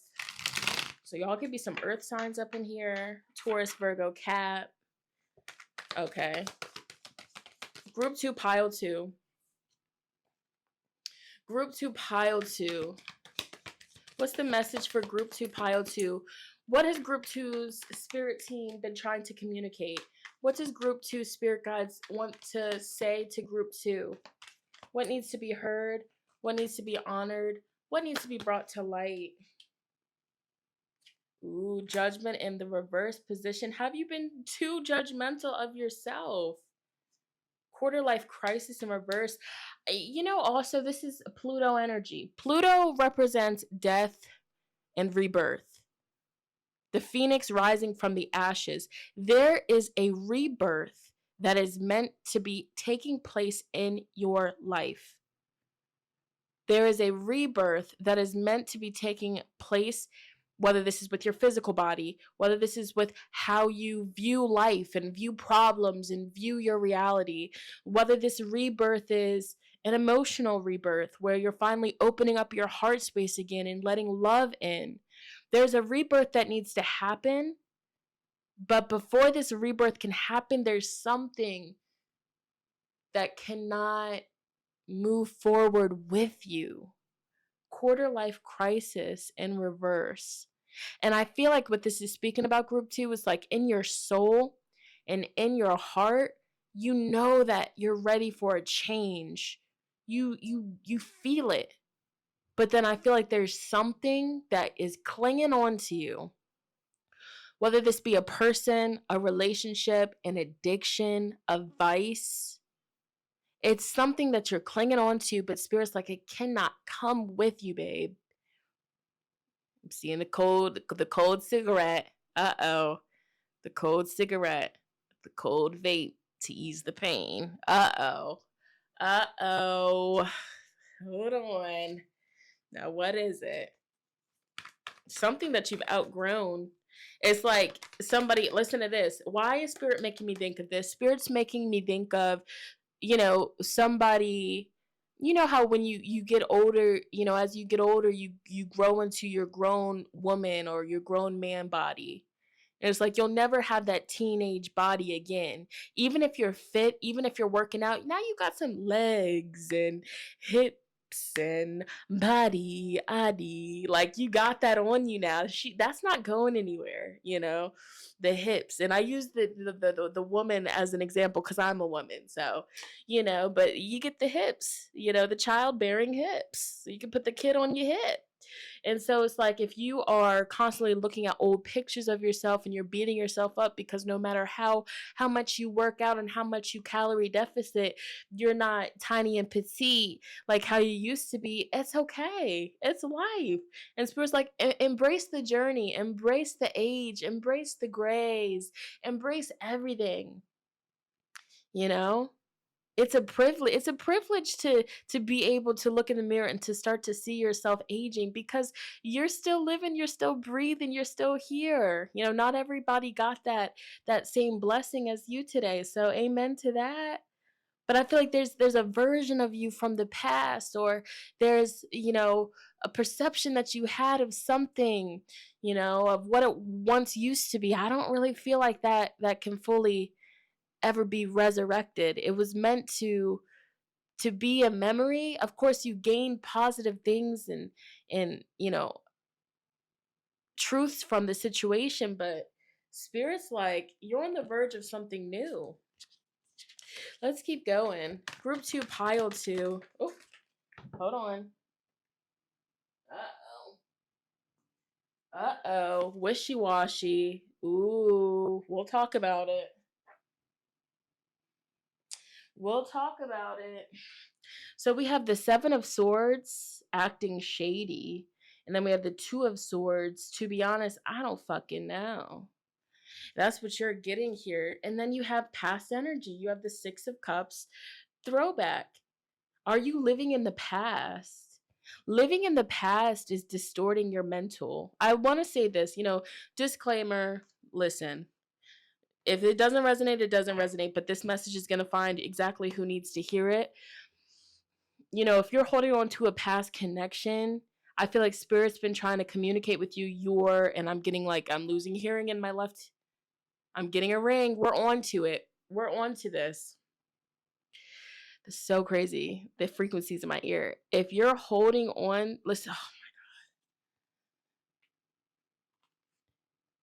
So y'all could be some earth signs up in here. Taurus, Virgo, Cap. Okay. Group 2, pile 2. Group 2, pile 2. What's the message for Group 2, pile 2? What has Group 2's spirit team been trying to communicate? What does Group 2 spirit guides want to say to Group 2? What needs to be heard? What needs to be honored? What needs to be brought to light? Ooh, judgment in the reverse position. Have you been too judgmental of yourself? Quarter life crisis in reverse. Also, this is Pluto energy. Pluto represents death and rebirth. The phoenix rising from the ashes. There is a rebirth that is meant to be taking place in your life. There is a rebirth that is meant to be taking place, whether this is with your physical body, whether this is with how you view life and view problems and view your reality, whether this rebirth is an emotional rebirth where you're finally opening up your heart space again and letting love in. There's a rebirth that needs to happen, but before this rebirth can happen, there's something that cannot move forward with you. Quarter life crisis in reverse. And I feel like what this is speaking about, Group 2, is like in your soul and in your heart, you know that you're ready for a change. You feel it. But then I feel like there's something that is clinging on to you. Whether this be a person, a relationship, an addiction, a vice, it's something that you're clinging on to, but Spirit's like, it cannot come with you, babe. I'm seeing the cold cigarette. Uh-oh. The cold cigarette. The cold vape to ease the pain. Uh-oh. Uh-oh. Hold on. Now, what is it? Something that you've outgrown. It's like somebody, listen to this. Why is Spirit making me think of this? Spirit's making me think of, somebody, how when you get older, as you get older, you grow into your grown woman or your grown man body. And it's like you'll never have that teenage body again. Even if you're fit, even if you're working out, now you got some legs and hips and body, addy. Like you got that on you now. That's not going anywhere, the hips. And I use the woman as an example because I'm a woman. So, but you get the hips, the childbearing hips. So you can put the kid on your hip. And so it's like if you are constantly looking at old pictures of yourself and you're beating yourself up because no matter how much you work out and how much you calorie deficit, you're not tiny and petite like how you used to be, it's okay. It's life. And Spirit's like, embrace the journey, embrace the age, embrace the grays, embrace everything. It's a privilege to be able to look in the mirror and to start to see yourself aging because you're still living, you're still breathing, you're still here. Not everybody got that same blessing as you today. So amen to that. But I feel like there's a version of you from the past, or there's, a perception that you had of something, of what it once used to be. I don't really feel like that can fully ever be resurrected. It was meant to be a memory. Of course, you gain positive things and truths from the situation, but Spirit's like, you're on the verge of something new. Let's keep going. Group 2, pile 2. Oh, hold on. Uh-oh. Wishy-washy. Ooh, we'll talk about it. We'll talk about it. So we have the Seven of Swords acting shady. And then we have the Two of Swords. To be honest, I don't fucking know. That's what you're getting here. And then you have past energy. You have the Six of Cups throwback. Are you living in the past? Living in the past is distorting your mental. I want to say this, disclaimer, listen. If it doesn't resonate, it doesn't resonate, but this message is going to find exactly who needs to hear it. If you're holding on to a past connection, I feel like Spirit's been trying to communicate with you. And I'm getting I'm losing hearing in my left. I'm getting a ring. We're on to it. We're on to this. It's so crazy. The frequencies in my ear. If you're holding on, listen. Oh,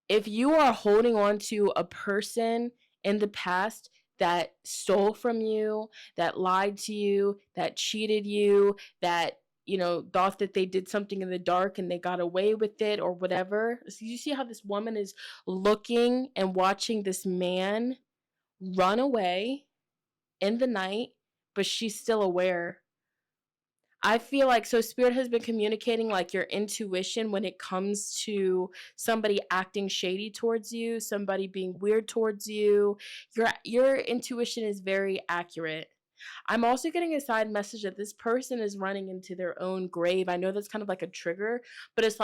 if you are holding on to a person in the past that stole from you, that lied to you, that cheated you, that thought that they did something in the dark and they got away with it or whatever. So you see how this woman is looking and watching this man run away in the night, but she's still aware. I feel like Spirit has been communicating your intuition when it comes to somebody acting shady towards you, somebody being weird towards you. Your intuition is very accurate. I'm also getting a side message that this person is running into their own grave. I know that's kind of like a trigger, but it's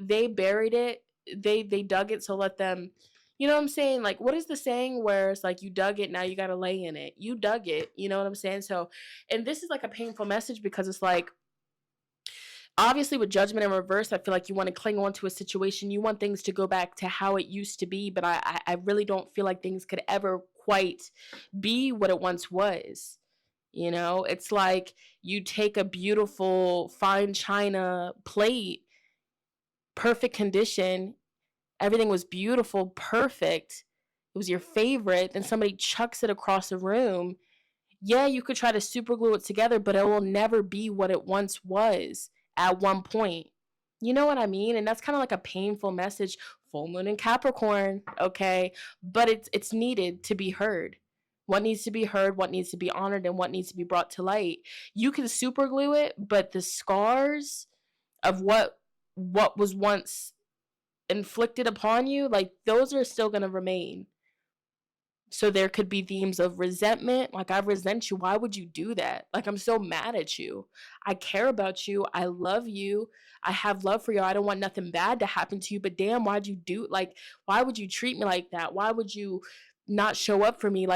they buried it. They dug it, so let them. You know what I'm saying? What is the saying where it's you dug it, now you got to lay in it. You dug it. You know what I'm saying? So, and this is a painful message because it's obviously with judgment in reverse, I feel like you want to cling on to a situation. You want things to go back to how it used to be, but I really don't feel like things could ever quite be what it once was. It's like you take a beautiful fine china plate, perfect condition, everything was beautiful, perfect, it was your favorite, then somebody chucks it across the room. Yeah, you could try to super glue it together, but it will never be what it once was at one point. You know what I mean? And that's kind of like a painful message. Full moon in Capricorn, okay? But it's needed to be heard. What needs to be heard, what needs to be honored, and what needs to be brought to light. You can super glue it, but the scars of what was once inflicted upon you, those are still going to remain. So there could be themes of resentment. I resent you. Why would you do that? I'm so mad at you. I care about you. I love you. I have love for you. I don't want nothing bad to happen to you. But damn, why'd you do, why would you treat me like that? Why would you not show up for me?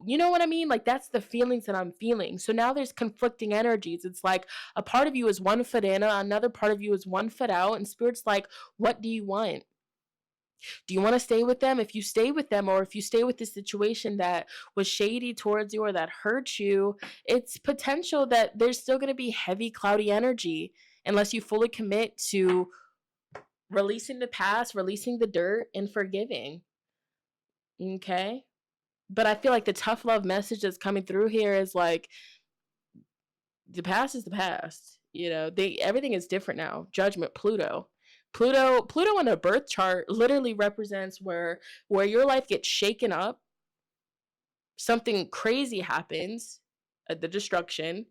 You know what I mean? That's the feelings that I'm feeling. So now there's conflicting energies. It's a part of you is 1 foot in, another part of you is 1 foot out. And Spirit's what do you want? Do you want to stay with them? If you stay with them, or if you stay with the situation that was shady towards you or that hurt you, it's potential that there's still going to be heavy, cloudy energy unless you fully commit to releasing the past, releasing the dirt, and forgiving. Okay? But I feel like the tough love message that's coming through here is the past is the past. Everything is different now. Judgment, Pluto in a birth chart literally represents where your life gets shaken up, something crazy happens, the destruction,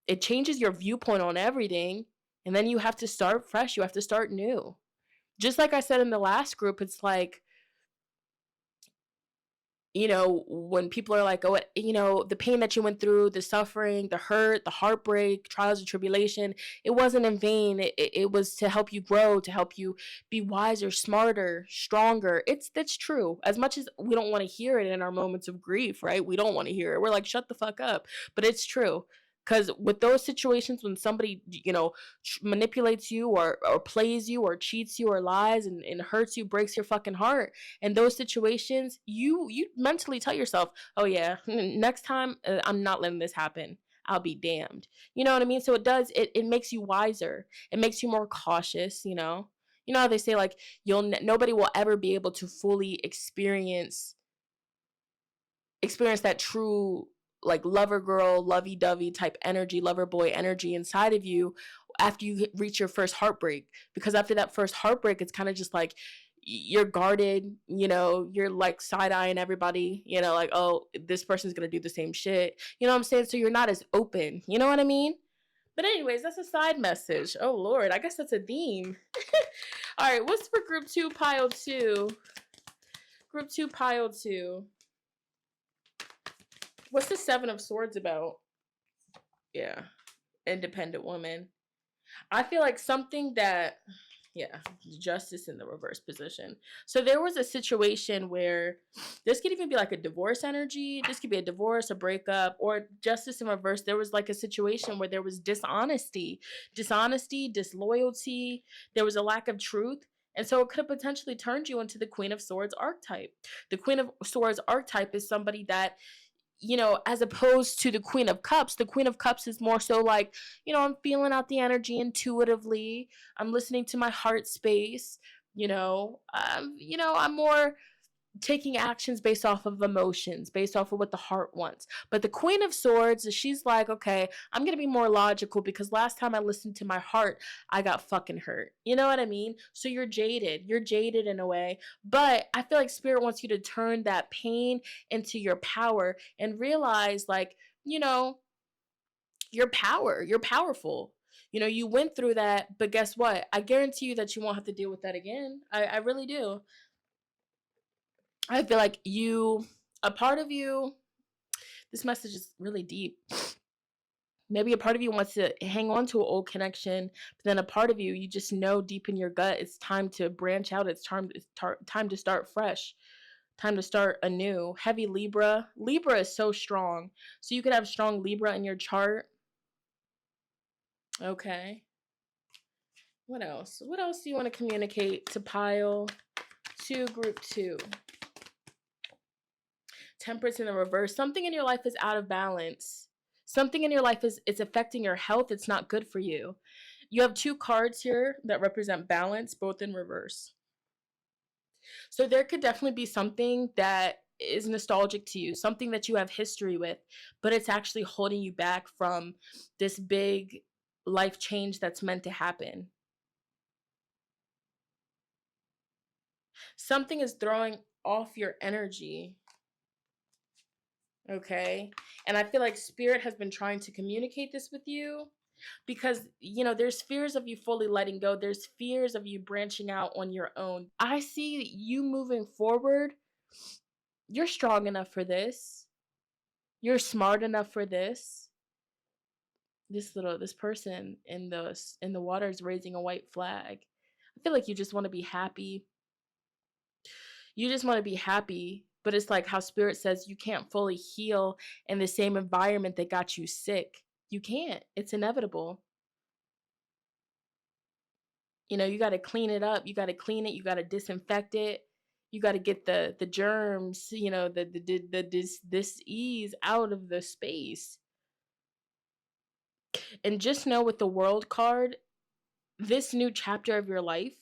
it changes your viewpoint on everything, and then you have to start fresh, you have to start new. Just like I said in the last group, it's when people are oh, the pain that you went through, the suffering, the hurt, the heartbreak, trials and tribulation, it wasn't in vain. It was to help you grow, to help you be wiser, smarter, stronger. That's true. As much as we don't want to hear it in our moments of grief, right? We don't want to hear it. We're shut the fuck up. But it's true. Because with those situations when somebody, manipulates you or plays you or cheats you or lies and hurts you, breaks your fucking heart, in those situations, you mentally tell yourself, oh yeah, next time I'm not letting this happen. I'll be damned. You know what I mean? So it makes you wiser. It makes you more cautious, You know how they say nobody will ever be able to fully experience that true lover girl, lovey-dovey type energy, lover boy energy inside of you after you reach your first heartbreak. Because after that first heartbreak, it's kind of just you're guarded, you're like side-eyeing everybody, like, oh, this person's gonna do the same shit. You know what I'm saying? So you're not as open. You know what I mean? But anyways, that's a side message. Oh Lord, I guess that's a theme. All right, what's for group 2, pile 2? Group 2, pile 2. What's the 7 of Swords about? Yeah, independent woman. I feel like something that, yeah, justice in the reverse position. So there was a situation where this could even be like a divorce energy. This could be a divorce, a breakup, or justice in reverse. There was like a situation where there was dishonesty, disloyalty. There was a lack of truth. And so it could have potentially turned you into the Queen of Swords archetype. The Queen of Swords archetype is somebody that, as opposed to the Queen of Cups is more so like, I'm feeling out the energy intuitively. I'm listening to my heart space. I'm more taking actions based off of emotions, based off of what the heart wants. But the Queen of Swords, she's like, okay, I'm going to be more logical because last time I listened to my heart, I got fucking hurt. You know what I mean? So you're jaded. You're jaded in a way. But I feel like Spirit wants you to turn that pain into your power and realize, like, your power. You're powerful. You went through that, but guess what? I guarantee you that you won't have to deal with that again. I really do. I feel like a part of you, this message is really deep. Maybe a part of you wants to hang on to an old connection, but then a part of you, you just know deep in your gut, it's time to branch out. It's time to start fresh. Time to start anew. Heavy Libra. Libra is so strong. So you could have strong Libra in your chart. Okay. What else? What else do you want to communicate to pile 2, group 2? Temperance in the reverse. Something in your life is out of balance. Something in your life it's affecting your health. It's not good for you. You have 2 cards here that represent balance, both in reverse. So there could definitely be something that is nostalgic to you, something that you have history with, but it's actually holding you back from this big life change that's meant to happen. Something is throwing off your energy. Okay. And I feel like Spirit has been trying to communicate this with you because, there's fears of you fully letting go. There's fears of you branching out on your own. I see you moving forward. You're strong enough for this. You're smart enough for this. This person in the water is raising a white flag. I feel like you just want to be happy. You just want to be happy. But it's like how Spirit says you can't fully heal in the same environment that got you sick. You can't. It's inevitable. You got to clean it up. You got to clean it. You got to disinfect it. You got to get the germs, this ease out of the space. And just know with the World card, this new chapter of your life,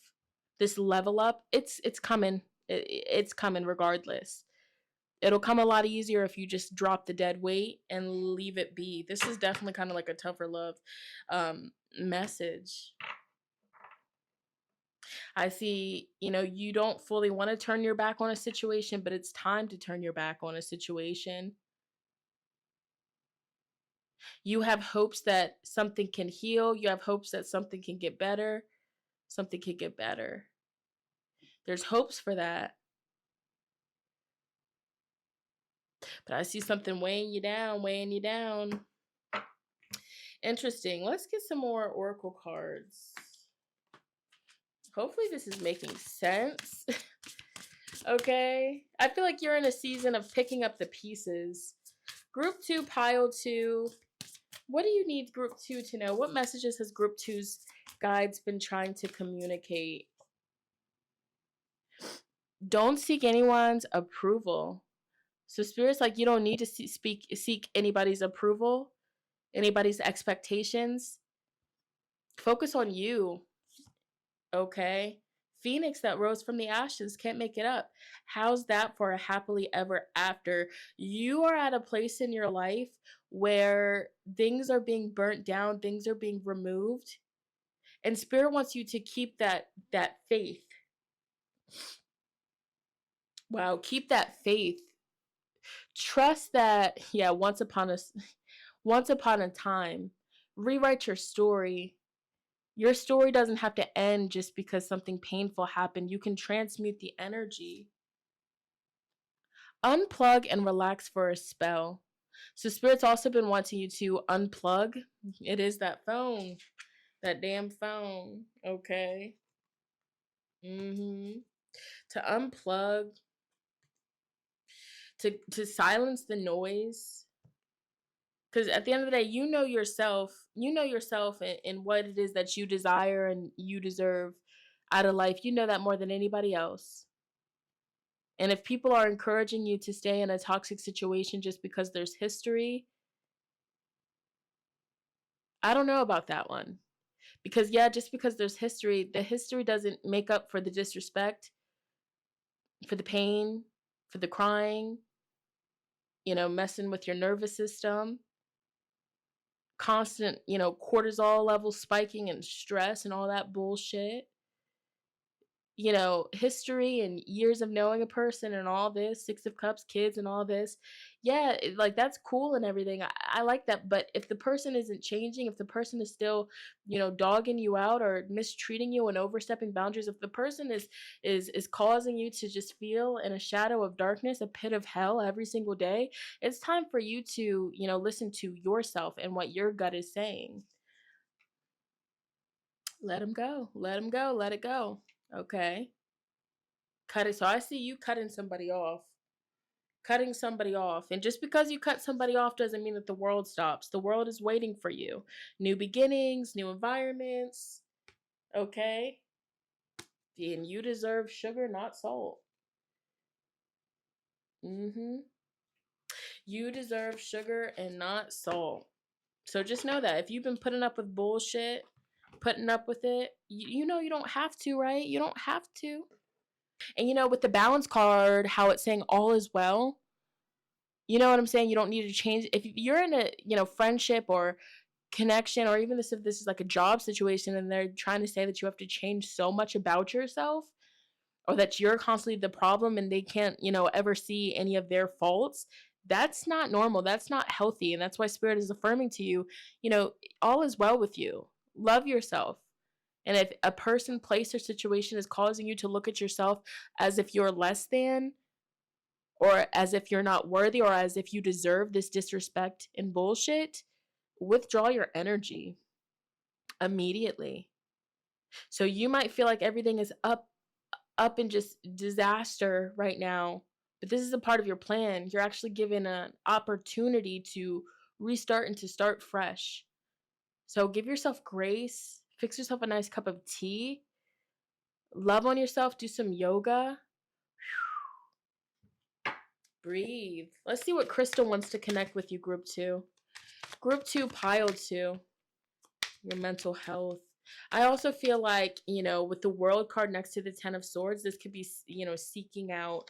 this level up, it's coming. It's coming regardless. It'll come a lot easier if you just drop the dead weight and leave it be. This is definitely kind of like a tougher love message. I see, you don't fully want to turn your back on a situation, but it's time to turn your back on a situation. You have hopes that something can heal. You have hopes that something can get better. Something can get better. There's hopes for that. But I see something weighing you down. Interesting. Let's get some more oracle cards. Hopefully this is making sense. Okay. I feel like you're in a season of picking up the pieces. Group 2, pile 2. What do you need group 2 to know? What messages has group 2's guides been trying to communicate? Don't seek anyone's approval. So Spirit's like, you don't need to seek anybody's approval, anybody's expectations. Focus on you. Okay? Phoenix that rose from the ashes can't make it up. How's that for a happily ever after? You are at a place in your life where things are being burnt down, things are being removed, and Spirit wants you to keep that faith. Wow, keep that faith. Trust that, yeah, once upon a time, rewrite your story. Your story doesn't have to end just because something painful happened. You can transmute the energy. Unplug and relax for a spell. So Spirit's also been wanting you to unplug. It is that phone. That damn phone. Okay. To unplug, to silence the noise. Because at the end of the day, you know yourself and what it is that you desire and you deserve out of life. You know that more than anybody else. And if people are encouraging you to stay in a toxic situation just because there's history, I don't know about that one. Because, yeah, just because there's history, the history doesn't make up for the disrespect, for the pain, for the crying, messing with your nervous system, constant, cortisol levels spiking and stress and all that bullshit. History and years of knowing a person and all this, Six of Cups, kids and all this. Yeah, like that's cool and everything. I like that. But if the person isn't changing, if the person is still, dogging you out or mistreating you and overstepping boundaries, if the person is causing you to just feel in a shadow of darkness, a pit of hell every single day, it's time for you to, listen to yourself and what your gut is saying. Let them go. Let them go. Let it go. Okay. Cut it. So I see you cutting somebody off. Cutting somebody off. And just because you cut somebody off doesn't mean that the world stops. The world is waiting for you. New beginnings, new environments. Okay? And you deserve sugar, not salt. You deserve sugar and not salt. So just know that if you've been putting up with bullshit, putting up with it, you know you don't have to, right? You don't have to. And with the balance card, how it's saying all is well, you know what I'm saying? You don't need to change. If you're in a, friendship or connection, or even if this is like a job situation and they're trying to say that you have to change so much about yourself, or that you're constantly the problem and they can't, ever see any of their faults, that's not normal. That's not healthy. And that's why Spirit is affirming to you, all is well with you. Love yourself. And if a person, place, or situation is causing you to look at yourself as if you're less than, or as if you're not worthy, or as if you deserve this disrespect and bullshit, withdraw your energy immediately. So you might feel like everything is up in just disaster right now, but this is a part of your plan. You're actually given an opportunity to restart and to start fresh. So give yourself grace, fix yourself a nice cup of tea, love on yourself, do some yoga. Breathe. Let's see what Crystal wants to connect with you, group 2. Group 2, pile 2. Your mental health. I also feel like, with the World card next to the Ten of Swords, this could be, seeking out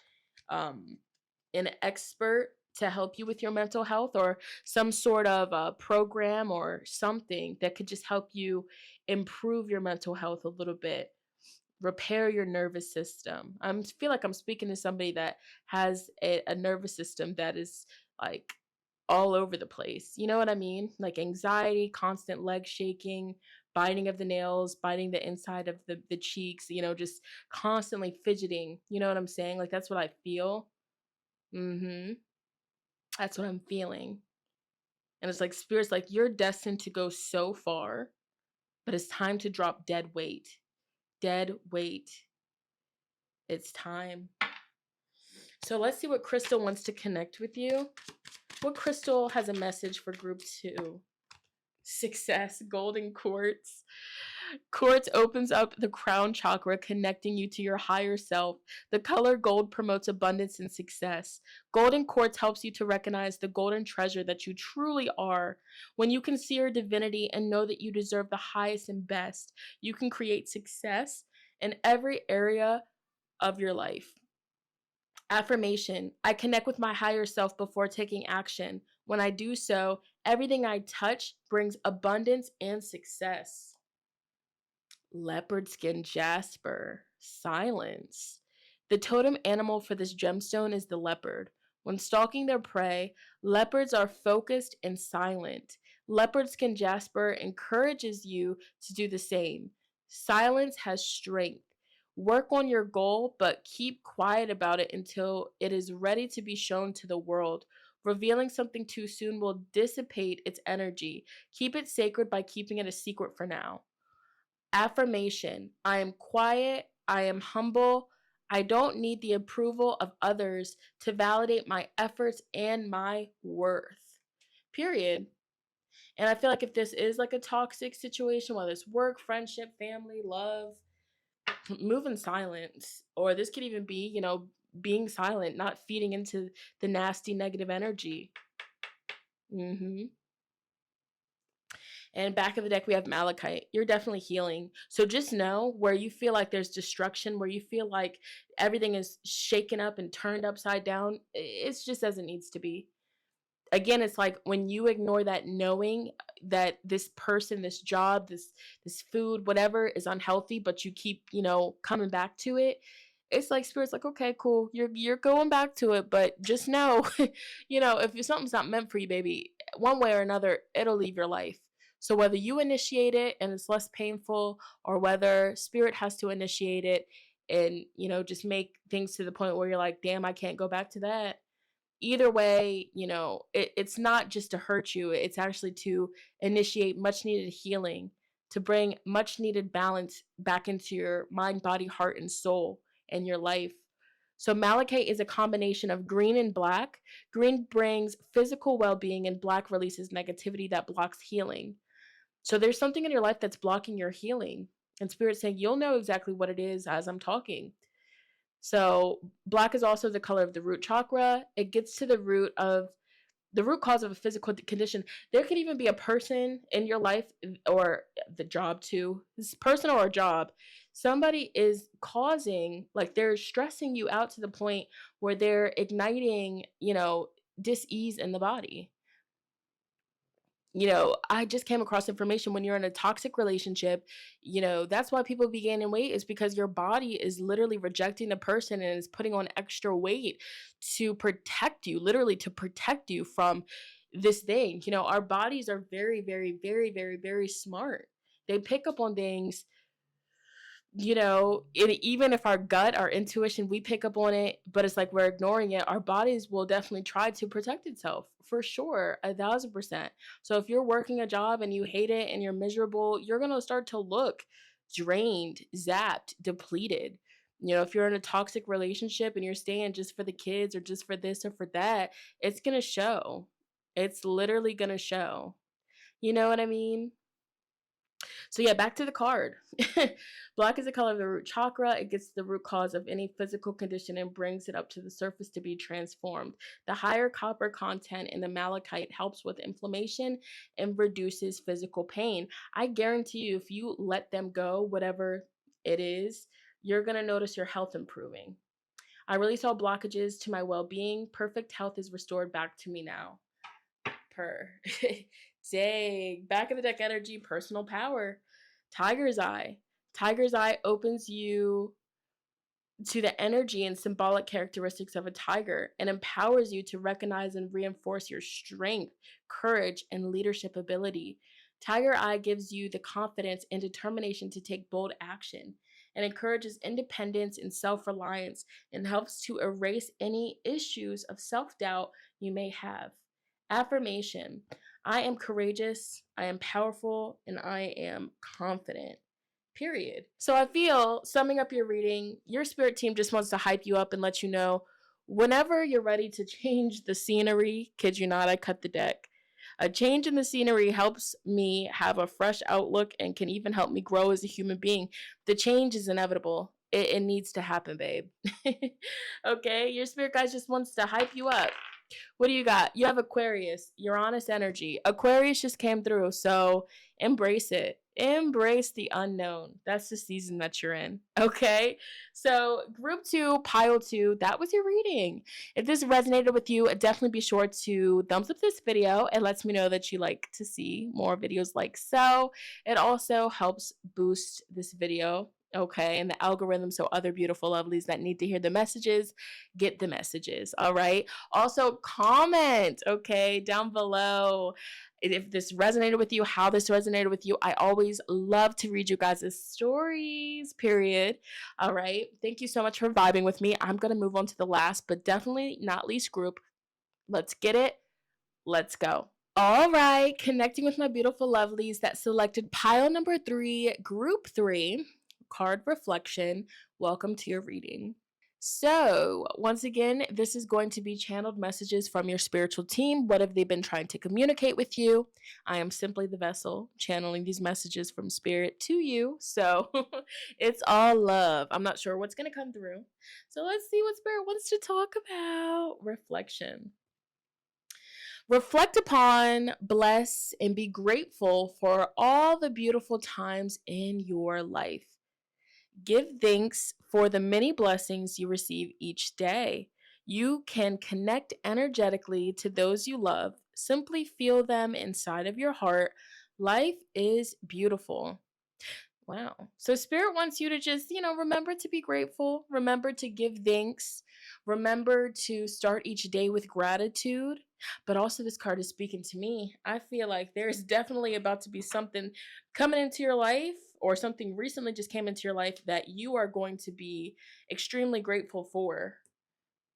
an expert to help you with your mental health, or some sort of program or something that could just help you improve your mental health a little bit, repair your nervous system. I feel like I'm speaking to somebody that has a nervous system that is like all over the place. You know what I mean? Like anxiety, constant leg shaking, biting of the nails, biting the inside of the cheeks, just constantly fidgeting. You know what I'm saying? Like that's what I feel. That's what I'm feeling. And it's like Spirit's like, you're destined to go so far, but it's time to drop dead weight. Dead weight. It's time. So let's see what Crystal wants to connect with you. What Crystal has a message for group 2? Success, golden quartz. Quartz opens up the crown chakra, connecting you to your higher self. The color gold promotes abundance and success. Golden quartz helps you to recognize the golden treasure that you truly are. When you can see your divinity and know that you deserve the highest and best, you can create success in every area of your life. Affirmation: I connect with my higher self before taking action. When I do so, everything I touch brings abundance and success. Leopard skin jasper, silence. The totem animal for this gemstone is the leopard. When stalking their prey, leopards are focused and silent. Leopard skin jasper encourages you to do the same. Silence has strength. Work on your goal, but keep quiet about it until it is ready to be shown to the world. Revealing something too soon will dissipate its energy. Keep it sacred by keeping it a secret for now. Affirmation: I am quiet, I am humble, I don't need the approval of others to validate my efforts and my worth. Period. And I feel like if this is like a toxic situation, whether it's work, friendship, family, love, move in silence. Or this could even be, being silent, not feeding into the nasty negative energy. And back of the deck, we have Malachite. You're definitely healing. So just know where you feel like there's destruction, where you feel like everything is shaken up and turned upside down, it's just as it needs to be. Again, it's like when you ignore that knowing that this person, this job, this food, whatever is unhealthy, but you keep, coming back to it. It's like Spirit's like, okay, cool. You're going back to it, but just know, if something's not meant for you, baby, one way or another, it'll leave your life. So whether you initiate it and it's less painful, or whether Spirit has to initiate it and, just make things to the point where you're like, damn, I can't go back to that. Either way, it's not just to hurt you. It's actually to initiate much needed healing, to bring much needed balance back into your mind, body, heart, and soul and your life. So malachite is a combination of green and black. Green brings physical well-being and black releases negativity that blocks healing. So there's something in your life that's blocking your healing. And Spirit's saying, you'll know exactly what it is as I'm talking. So black is also the color of the root chakra. It gets to the root cause of a physical condition. There could even be a person in your life, or the job too. This person or a job. Somebody is causing, like they're stressing you out to the point where they're igniting, dis-ease in the body. I just came across information when you're in a toxic relationship, that's why people be gaining weight, is because your body is literally rejecting the person and is putting on extra weight to protect you, literally to protect you from this thing. Our bodies are very, very, very, very, very smart. They pick up on things, even if our gut, our intuition, we pick up on it, but it's like we're ignoring it, our bodies will definitely try to protect itself, for sure, 1,000%. So if you're working a job and you hate it and you're miserable, you're going to start to look drained, zapped, depleted. If you're in a toxic relationship and you're staying just for the kids or just for this or for that, it's going to show. It's literally going to show. You know what I mean? So yeah, back to the card. Black is the color of the root chakra. It gets the root cause of any physical condition and brings it up to the surface to be transformed. The higher copper content in the malachite helps with inflammation and reduces physical pain. I guarantee you, if you let them go, whatever it is, you're going to notice your health improving. I release all blockages to my well-being. Perfect health is restored back to me now. Dang. Back of the deck energy, personal power. Tiger's Eye. Tiger's Eye opens you to the energy and symbolic characteristics of a tiger and empowers you to recognize and reinforce your strength, courage, and leadership ability. Tiger Eye gives you the confidence and determination to take bold action and encourages independence and self-reliance and helps to erase any issues of self-doubt you may have. Affirmation: I am courageous, I am powerful, and I am confident. Period. So I feel, summing up your reading, your spirit team just wants to hype you up and let you know whenever you're ready to change the scenery, kid you not, I cut the deck. A change in the scenery helps me have a fresh outlook and can even help me grow as a human being. The change is inevitable. It needs to happen, babe. Okay, your spirit guide just wants to hype you up. What do you got? You have Aquarius, Uranus energy. Aquarius just came through, so embrace it. Embrace the unknown. That's the season that you're in. Okay? So, group 2, pile 2, that was your reading. If this resonated with you, definitely be sure to thumbs up this video. It lets me know that you like to see more videos like so. It also helps boost this video Okay, and the algorithm, so other beautiful lovelies that need to hear the messages get the messages. All right. Also, comment, okay, down below if this resonated with you, how this resonated with you. I always love to read you guys' stories, period. All right. Thank you so much for vibing with me. I'm going to move on to the last, but definitely not least group. Let's get it. Let's go. All right, connecting with my beautiful lovelies that selected pile number 3, group 3, card reflection. Welcome to your reading. So, once again, this is going to be channeled messages from your spiritual team. What have they been trying to communicate with you? I am simply the vessel channeling these messages from spirit to you. So, it's all love. I'm not sure what's going to come through. So, let's see what spirit wants to talk about. Reflection. Reflect upon, bless, and be grateful for all the beautiful times in your life. Give thanks for the many blessings you receive each day. You can connect energetically to those you love. Simply feel them inside of your heart. Life is beautiful. Wow. So spirit wants you to just, remember to be grateful, remember to give thanks, remember to start each day with gratitude. But also this card is speaking to me. I feel like there's definitely about to be something coming into your life or something recently just came into your life that you are going to be extremely grateful for.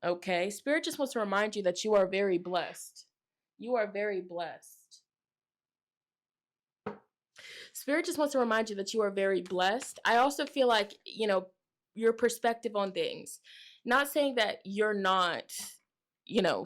Okay? Spirit just wants to remind you that you are very blessed. You are very blessed. Spirit just wants to remind you that you are very blessed. I also feel like, your perspective on things. Not saying that you're not,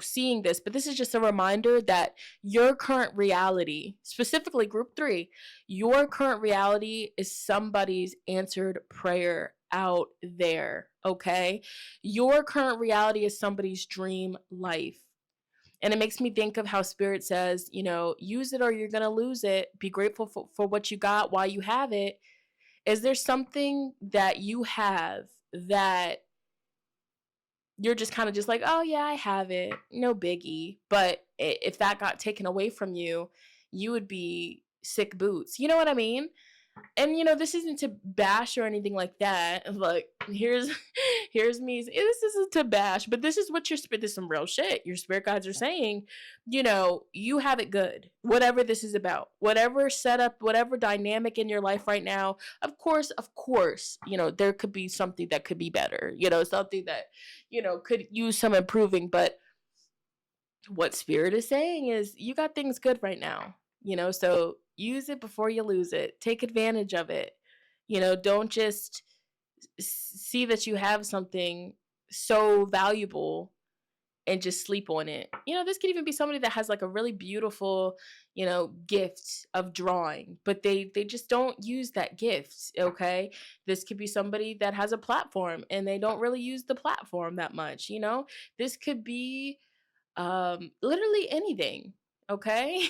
seeing this, but this is just a reminder that your current reality, specifically group 3, your current reality is somebody's answered prayer out there, okay? Your current reality is somebody's dream life. And it makes me think of how spirit says, use it or you're going to lose it. Be grateful for what you got while you have it. Is there something that you have that you're just kind of just like, oh yeah, I have it. No biggie. But if that got taken away from you, you would be sick boots. You know what I mean? And this isn't to bash or anything like that. Like here's me. This isn't to bash, but this is what your spirit. This is some real shit. Your spirit guides are saying, you have it good. Whatever this is about, whatever setup, whatever dynamic in your life right now. Of course, there could be something that could be better. Something that could use some improving. But what spirit is saying is, you got things good right now. So use it before you lose it. Take advantage of it. Don't just see that you have something so valuable and just sleep on it. This could even be somebody that has like a really beautiful, gift of drawing, but they just don't use that gift, okay? This could be somebody that has a platform and they don't really use the platform that much. This could be literally anything. Okay.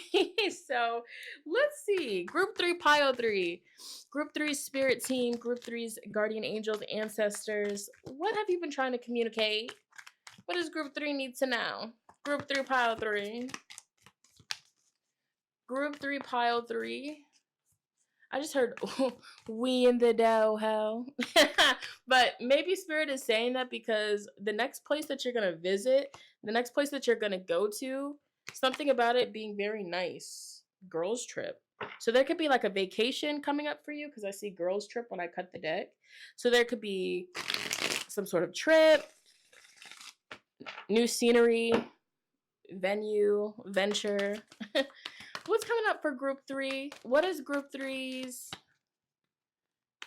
So let's see. Group 3, pile 3. Group 3 spirit team. Group 3's guardian angels, ancestors. What have you been trying to communicate? What does group 3 need to know? Group 3, pile 3. Group 3, pile 3. I just heard we in the dough. But maybe spirit is saying that because the next place that you're going to visit, the next place that you're going to go to, something about it being very nice. Girls trip. So there could be like a vacation coming up for you, because I see girls trip when I cut the deck. So there could be some sort of trip, new scenery, venue, venture. What's coming up for group 3? What is group 3's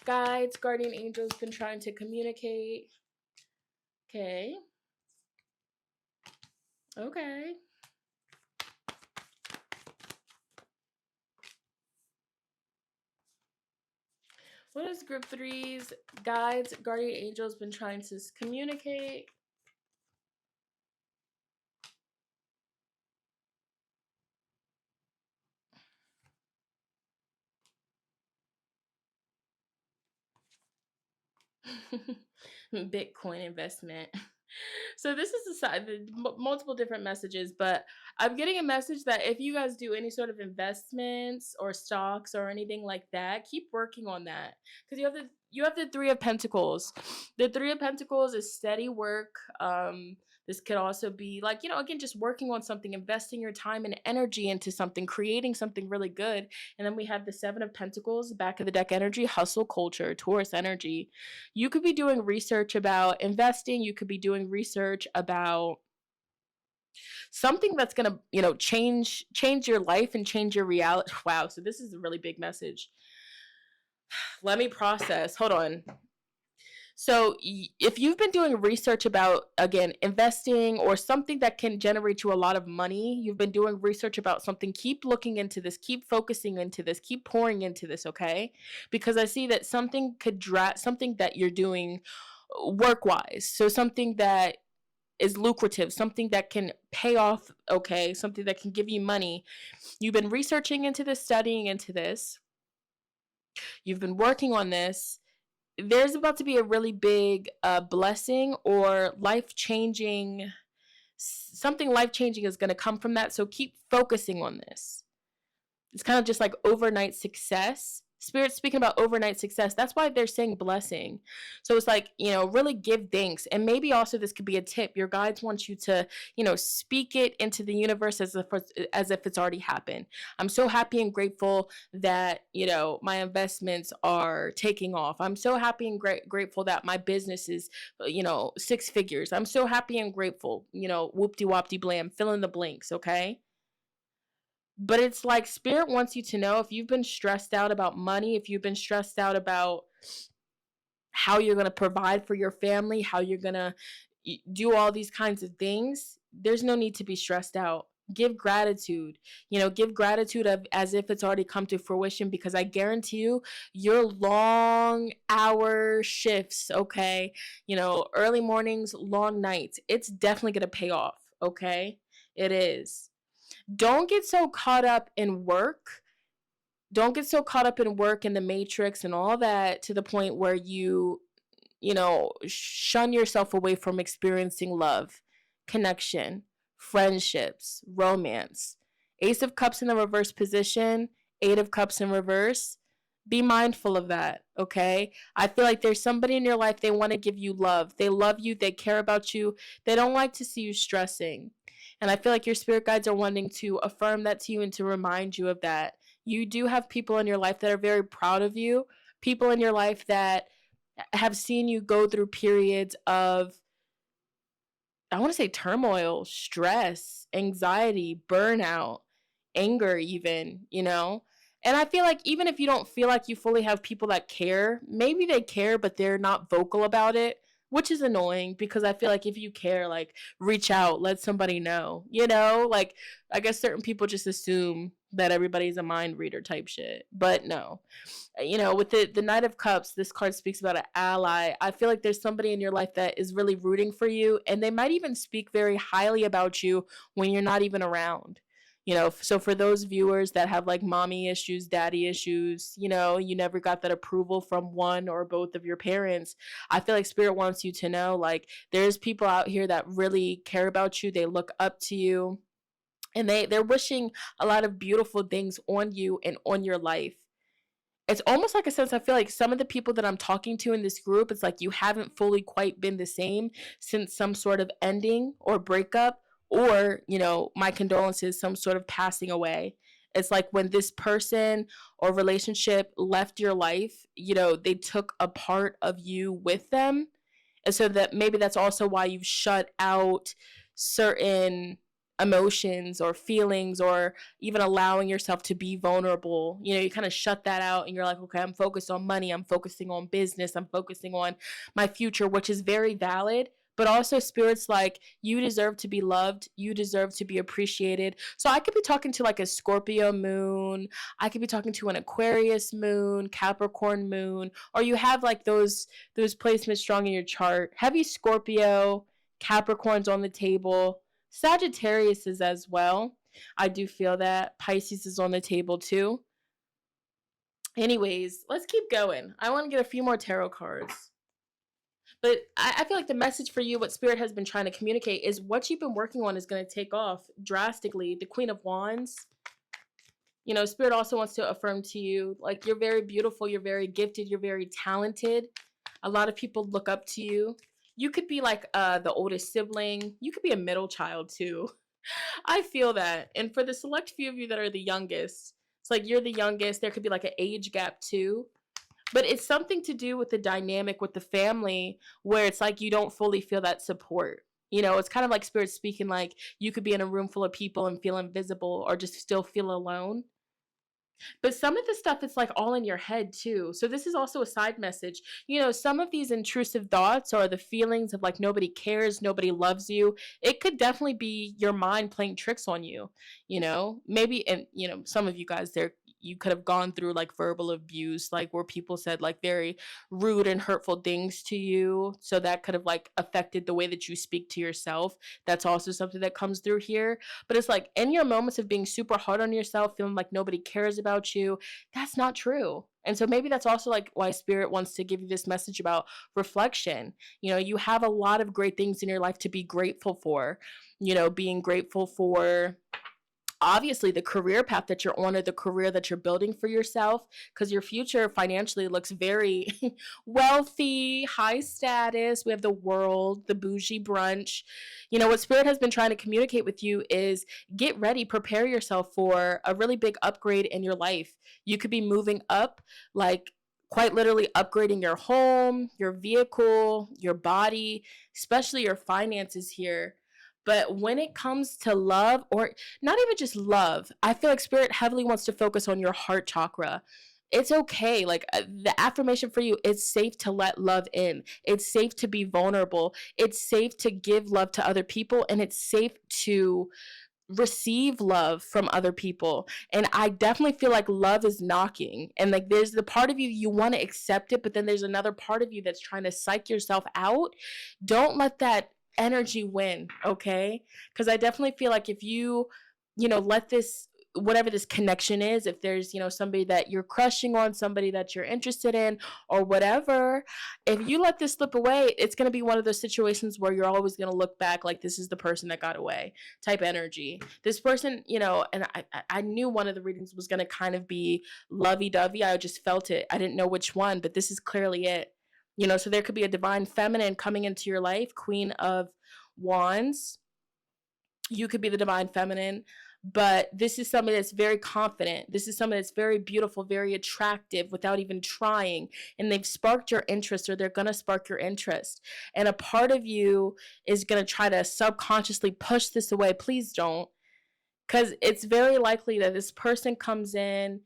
guides, guardian angels been trying to communicate? Okay. Okay. What is group 3's guides, guardian angels been trying to communicate? Bitcoin investment. So this is multiple different messages, but I'm getting a message that if you guys do any sort of investments or stocks or anything like that, keep working on that, because you have the Three of Pentacles. The Three of Pentacles is steady work. This could also be like, again, just working on something, investing your time and energy into something, creating something really good. And then we have the Seven of Pentacles, back of the deck energy, hustle culture, Taurus energy. You could be doing research about investing. You could be doing research about something that's going to, change your life and change your reality. Wow. So this is a really big message. Let me process. Hold on. So if you've been doing research about, again, investing or something that can generate you a lot of money, you've been doing research about something, keep looking into this, keep focusing into this, keep pouring into this, okay? Because I see that something something that you're doing work-wise. So something that is lucrative, something that can pay off, okay? Something that can give you money. You've been researching into this, studying into this. You've been working on this. There's about to be a really big blessing or life-changing, something life-changing is going to come from that. So keep focusing on this. It's kind of just like overnight success. Spirit's speaking about overnight success. That's why they're saying blessing. So it's like, really give thanks. And maybe also this could be a tip. Your guides want you to, speak it into the universe as if it's already happened. I'm so happy and grateful that, my investments are taking off. I'm so happy and grateful that my business is, six figures. I'm so happy and grateful, whoop-de-wop-de blam, fill in the blanks, okay? But it's like Spirit wants you to know, if you've been stressed out about money, if you've been stressed out about how you're going to provide for your family, how you're going to do all these kinds of things, there's no need to be stressed out. Give gratitude, give gratitude as if it's already come to fruition, because I guarantee you, your long hour shifts, okay, early mornings, long nights, it's definitely going to pay off, okay? It is. Don't get so caught up in work. Don't get so caught up in work and the matrix and all that to the point where you shun yourself away from experiencing love, connection, friendships, romance. Ace of Cups in the reverse position, Eight of Cups in reverse. Be mindful of that, okay? I feel like there's somebody in your life, they want to give you love. They love you, they care about you. They don't like to see you stressing. And I feel like your spirit guides are wanting to affirm that to you and to remind you of that. You do have people in your life that are very proud of you, people in your life that have seen you go through periods of, I want to say, turmoil, stress, anxiety, burnout, anger, even, And I feel like even if you don't feel like you fully have people that care, maybe they care, but they're not vocal about it, which is annoying, because I feel like if you care, like, reach out, let somebody know, Like, I guess certain people just assume that everybody's a mind reader type shit, but no. With the Knight of Cups, this card speaks about an ally. I feel like there's somebody in your life that is really rooting for you, and they might even speak very highly about you when you're not even around. So for those viewers that have like mommy issues, daddy issues, you never got that approval from one or both of your parents, I feel like Spirit wants you to know, like, there's people out here that really care about you. They look up to you, and they're wishing a lot of beautiful things on you and on your life. It's almost like a sense, I feel like some of the people that I'm talking to in this group, it's like you haven't fully quite been the same since some sort of ending or breakup, or, my condolences, some sort of passing away. It's like when this person or relationship left your life, they took a part of you with them. And so that maybe that's also why you've shut out certain emotions or feelings, or even allowing yourself to be vulnerable. You kind of shut that out, and you're like, okay, I'm focused on money, I'm focusing on business, I'm focusing on my future, which is very valid. But also Spirit's like, you deserve to be loved, you deserve to be appreciated. So I could be talking to like a Scorpio moon, I could be talking to an Aquarius moon, Capricorn moon, or you have like those placements strong in your chart. Heavy Scorpio, Capricorn's on the table, Sagittarius is as well. I do feel that. Pisces is on the table too. Anyways, let's keep going. I want to get a few more tarot cards. But I feel like the message for you, what Spirit has been trying to communicate, is what you've been working on is going to take off drastically. The Queen of Wands, you know, Spirit also wants to affirm to you, like, you're very beautiful, you're very gifted, you're very talented. A lot of people look up to you. You could be like the oldest sibling. You could be a middle child too. I feel that. And for the select few of you that are the youngest, it's like you're the youngest. There could be like an age gap too. But it's something to do with the dynamic with the family where it's like you don't fully feel that support. You know, it's kind of like Spirit speaking, like you could be in a room full of people and feel invisible or just still feel alone. But some of the stuff is like all in your head too. So this is also a side message. You know, some of these intrusive thoughts or the feelings of like nobody cares, nobody loves you. It could definitely be your mind playing tricks on you, you know? Maybe, and you know, some of you guys there, you could have gone through like verbal abuse, like where people said like very rude and hurtful things to you. So that could have like affected the way that you speak to yourself. That's also something that comes through here. But it's like in your moments of being super hard on yourself, feeling like nobody cares about you, that's not true. And so maybe that's also like why Spirit wants to give you this message about reflection. You know, you have a lot of great things in your life to be grateful for. You know, being grateful for obviously the career path that you're on or the career that you're building for yourself, because your future financially looks very wealthy, high status. We have the world, the bougie brunch. You know, what Spirit has been trying to communicate with you is get ready, prepare yourself for a really big upgrade in your life. You could be moving up, like quite literally upgrading your home, your vehicle, your body, especially your finances here. But when it comes to love, or not even just love, I feel like Spirit heavily wants to focus on your heart chakra. It's okay. Like the affirmation for you, it's safe to let love in. It's safe to be vulnerable. It's safe to give love to other people. And it's safe to receive love from other people. And I definitely feel like love is knocking. And like there's the part of you, you want to accept it, but then there's another part of you that's trying to psych yourself out. Don't let that energy win, okay? Because I definitely feel like if you know, let this, whatever this connection is, if there's, you know, somebody that you're crushing on, somebody that you're interested in, or whatever, if you let this slip away, it's going to be one of those situations where you're always going to look back like this is the person that got away type energy. This person, you know, and I knew one of the readings was going to kind of be lovey-dovey. I just felt it. I didn't know which one, but this is clearly it. You know, so there could be a divine feminine coming into your life, Queen of Wands. You could be the divine feminine, but this is somebody that's very confident. This is somebody that's very beautiful, very attractive without even trying. And they've sparked your interest, or they're going to spark your interest. And a part of you is going to try to subconsciously push this away. Please don't. Because it's very likely that this person comes in,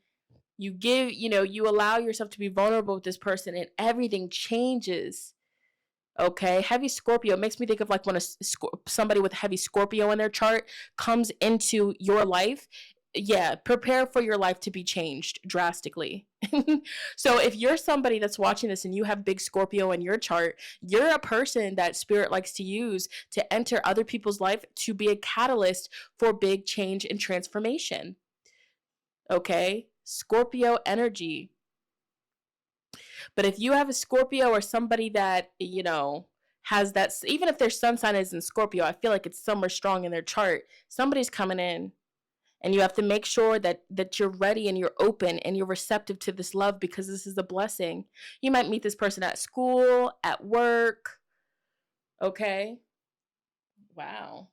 you give, you know, you allow yourself to be vulnerable with this person, and everything changes. Okay, heavy Scorpio makes me think of like when somebody with heavy Scorpio in their chart comes into your life. Yeah, prepare for your life to be changed drastically. So if you're somebody that's watching this and you have big Scorpio in your chart, you're a person that Spirit likes to use to enter other people's life to be a catalyst for big change and transformation. Okay, Scorpio energy. But if you have a Scorpio or somebody that, you know, has that, even if their sun sign is in Scorpio, I feel like it's somewhere strong in their chart. Somebody's coming in, and you have to make sure that you're ready and you're open and you're receptive to this love, because this is a blessing. You might meet this person at school, at work. Okay. Wow.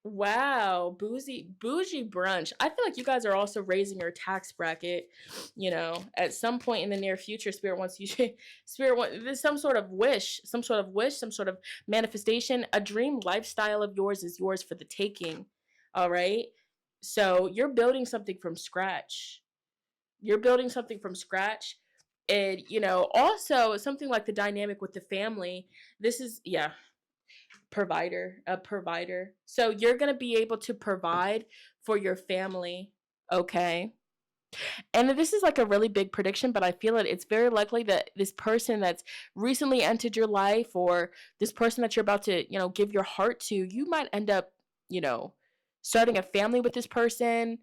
Wow, bougie brunch. I feel like you guys are also raising your tax bracket. You know, at some point in the near future, Spirit wants you to, Spirit want there's some sort of wish, some sort of wish, some sort of manifestation. A dream lifestyle of yours is yours for the taking. All right. So you're building something from scratch. You're building something from scratch. And, you know, also something like the dynamic with the family. This is, yeah, a provider. So you're going to be able to provide for your family, okay? And this is like a really big prediction, but I feel that it's very likely that this person that's recently entered your life, or this person that you're about to, you know, give your heart to, you might end up, you know, starting a family with this person,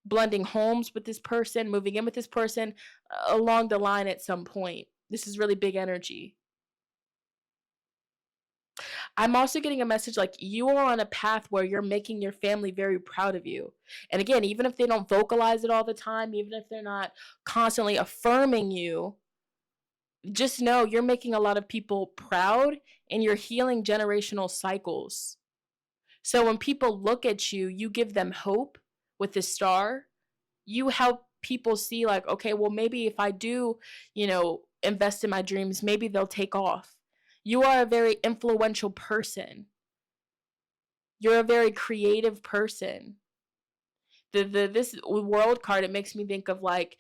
blending homes with this person, moving in with this person along the line at some point. This is really big energy. I'm also getting a message like you are on a path where you're making your family very proud of you. And again, even if they don't vocalize it all the time, even if they're not constantly affirming you, just know you're making a lot of people proud and you're healing generational cycles. So when people look at you, you give them hope with the star. You help people see, like, okay, well, maybe if I do, invest in my dreams, maybe they'll take off. You are a very influential person. You're a very creative person. This world card, it makes me think of like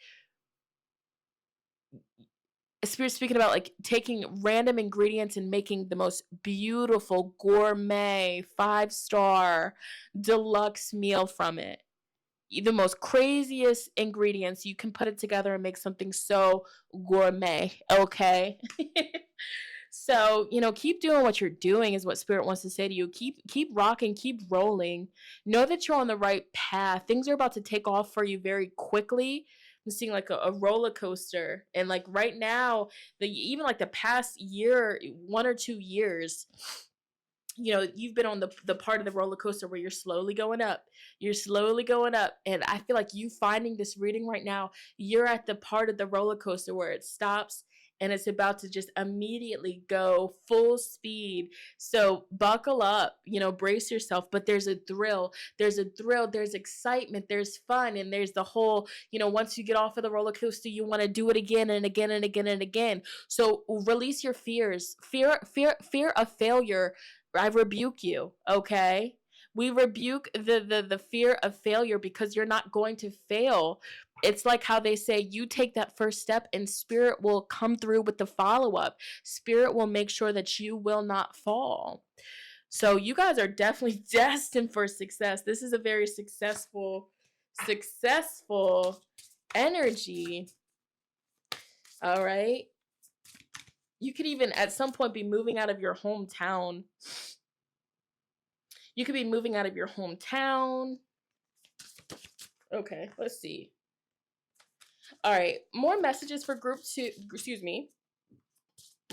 Spirit speaking about like taking random ingredients and making the most beautiful gourmet 5-star deluxe meal from it. The most craziest ingredients, you can put it together and make something so gourmet, okay? So, keep doing what you're doing is what Spirit wants to say to you. Keep rocking, keep rolling. Know that you're on the right path. Things are about to take off for you very quickly. I'm seeing like a roller coaster. And like right now, even like the past year, 1 or 2 years, you've been on the part of the roller coaster where you're slowly going up. You're slowly going up. And I feel like you finding this reading right now, you're at the part of the roller coaster where it stops and it's about to just immediately go full speed. So buckle up, brace yourself. But there's a thrill. There's excitement, there's fun, and there's the whole, once you get off of the roller coaster, you want to do it again and again and again and again. So release your fears. Fear of failure. I rebuke you, okay? We rebuke the fear of failure because you're not going to fail. It's like how they say you take that first step and Spirit will come through with the follow-up. Spirit will make sure that you will not fall. So you guys are definitely destined for success. This is a very successful energy. All right? You could even at some point be moving out of your hometown. You could be moving out of your hometown. Okay, let's see. All right, more messages for group 2. Excuse me.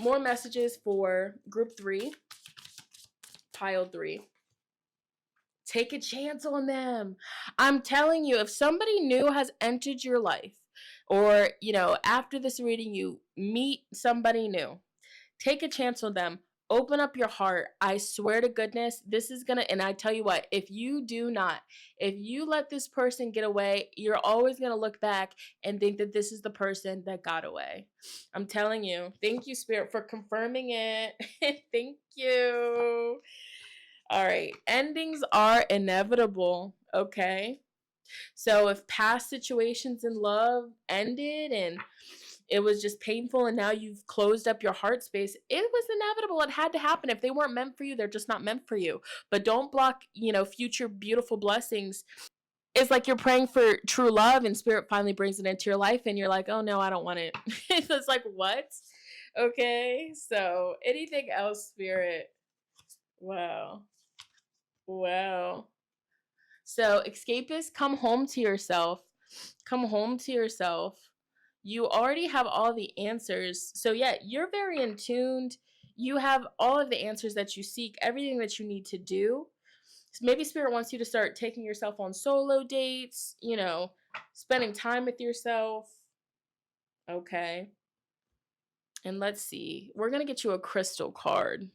More messages for group 3. Pile 3. Take a chance on them. I'm telling you, if somebody new has entered your life, or, after this reading, you meet somebody new, take a chance on them. Open up your heart. I swear to goodness, this is gonna, and I tell you what, if you let this person get away, you're always gonna look back and think that this is the person that got away. I'm telling you. Thank you, Spirit, for confirming it. Thank you. All right. Endings are inevitable, okay? So if past situations in love ended and it was just painful and now you've closed up your heart space, it was inevitable. It had to happen. If they weren't meant for you, they're just not meant for you. But don't block, future beautiful blessings. It's like you're praying for true love and Spirit finally brings it into your life and you're like, oh no, I don't want it. It's like, what? Okay. So anything else, Spirit? Wow. So escapists, come home to yourself. Come home to yourself. You already have all the answers. So yeah, you're very in tuned. You have all of the answers that you seek, everything that you need to do. So maybe Spirit wants you to start taking yourself on solo dates, spending time with yourself. Okay. And let's see. We're going to get you a crystal card.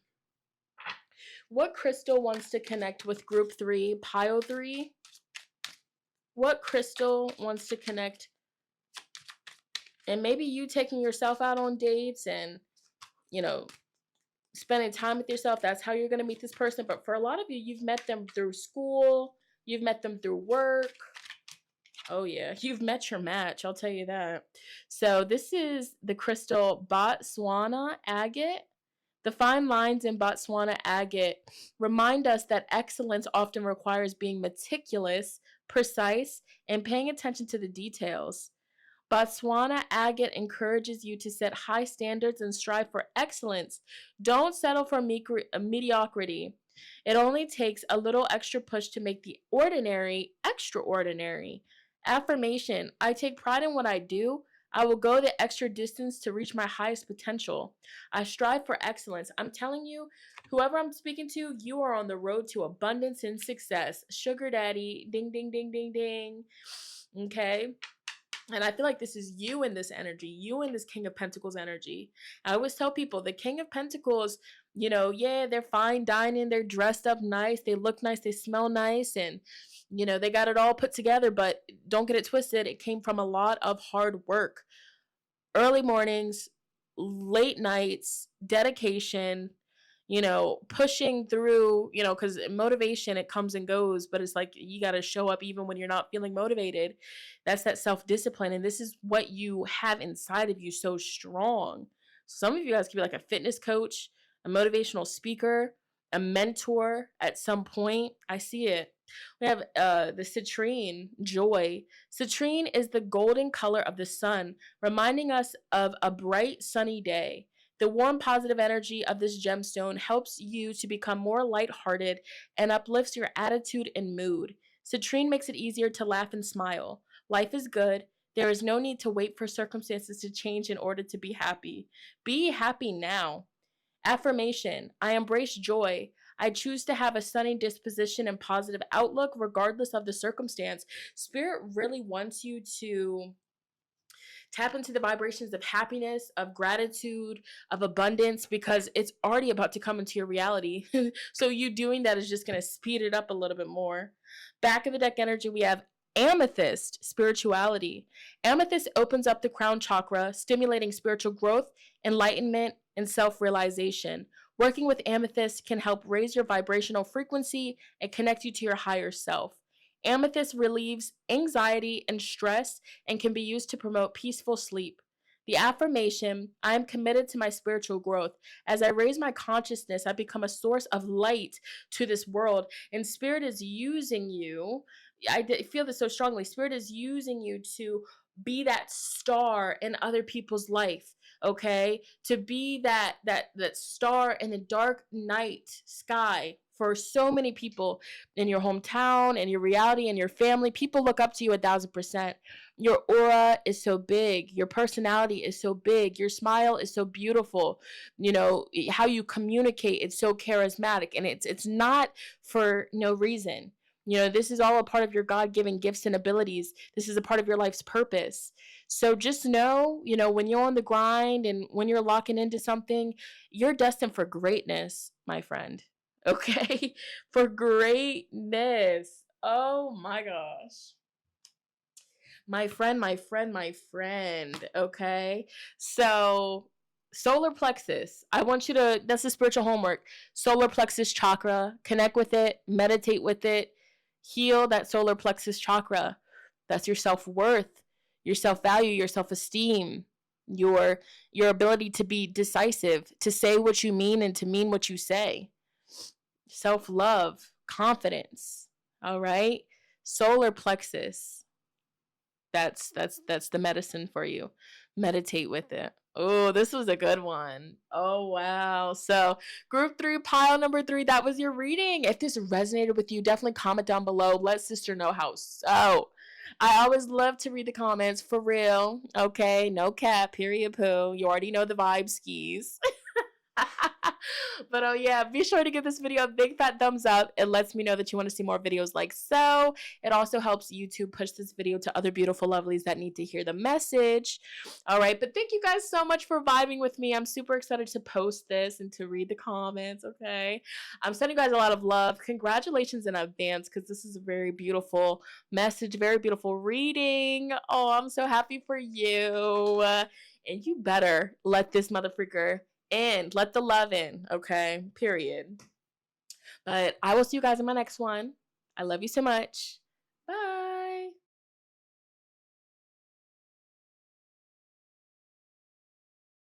What crystal wants to connect with group 3, pile 3? What crystal wants to connect? And maybe you taking yourself out on dates and, spending time with yourself. That's how you're going to meet this person. But for a lot of you, you've met them through school. You've met them through work. Oh, yeah. You've met your match. I'll tell you that. So this is the crystal Botswana agate. The fine lines in Botswana agate remind us that excellence often requires being meticulous, precise, and paying attention to the details. Botswana agate encourages you to set high standards and strive for excellence. Don't settle for mediocrity. It only takes a little extra push to make the ordinary extraordinary. Affirmation: I take pride in what I do. I will go the extra distance to reach my highest potential. I strive for excellence. I'm telling you, whoever I'm speaking to, you are on the road to abundance and success. Sugar daddy, ding, ding, ding, ding, ding. Okay. And I feel like this is you in this energy, you in this King of Pentacles energy. I always tell people the King of Pentacles, you know, yeah, they're fine dining, they're dressed up nice, they look nice, they smell nice, and, you know, they got it all put together, but don't get it twisted. It came from a lot of hard work, early mornings, late nights, dedication, you know, pushing through, you know, because motivation, it comes and goes, but it's like you got to show up even when you're not feeling motivated. That's that self-discipline. And this is what you have inside of you so strong. Some of you guys could be like a fitness coach, a motivational speaker, a mentor at some point. I see it. We have the citrine, joy. Citrine is the golden color of the sun, reminding us of a bright, sunny day. The warm, positive energy of this gemstone helps you to become more lighthearted and uplifts your attitude and mood. Citrine makes it easier to laugh and smile. Life is good. There is no need to wait for circumstances to change in order to be happy. Be happy now. Affirmation: I embrace joy. I choose to have a sunny disposition and positive outlook regardless of the circumstance. Spirit really wants you to tap into the vibrations of happiness, of gratitude, of abundance, because it's already about to come into your reality. So you doing that is just going to speed it up a little bit more. Back of the deck energy, we have amethyst, spirituality. Amethyst opens up the crown chakra, stimulating spiritual growth, enlightenment, and self-realization. Working with amethyst can help raise your vibrational frequency and connect you to your higher self. Amethyst relieves anxiety and stress and can be used to promote peaceful sleep. The affirmation: I am committed to my spiritual growth. As I raise my consciousness, I become a source of light to this world. And Spirit is using you. I feel this so strongly. Spirit is using you to be that star in other people's life. Okay, to be that star in the dark night sky for so many people in your hometown, in your reality, in your family. People look up to you 1,000%. Your aura is so big. Your personality is so big. Your smile is so beautiful. You know, how you communicate, it's so charismatic, and it's not for no reason. You know, this is all a part of your God-given gifts and abilities. This is a part of your life's purpose. So just know, you know, when you're on the grind and when you're locking into something, you're destined for greatness, my friend. Okay? For greatness. Oh my gosh. My friend, my friend, my friend. Okay? So, solar plexus. I want you to, that's the spiritual homework. Solar plexus chakra. Connect with it, meditate with it, heal that solar plexus chakra. That's your self-worth, your self-value, your self-esteem, your ability to be decisive, to say what you mean and to mean what you say. Self-love, confidence. All right? Solar plexus. That's the medicine for you. Meditate with it. Oh, this was a good one. Oh, wow. So group 3, pile number 3, that was your reading. If this resonated with you, definitely comment down below. Let sister know how so. I always love to read the comments, for real. Okay, no cap, period, poo. You already know the vibe, skis. But oh yeah, be sure to give this video a big fat thumbs up. It lets me know that you want to see more videos like so. It also helps YouTube push this video to other beautiful lovelies that need to hear the message. All right, but thank you guys so much for vibing with me. I'm super excited to post this and to read the comments. Okay, I'm sending you guys a lot of love. Congratulations in advance, because this is a very beautiful message, very beautiful reading. Oh, I'm so happy for you. And you better let this motherfucker and let the love in, okay? Period. But I will see you guys in my next one. I love you so much.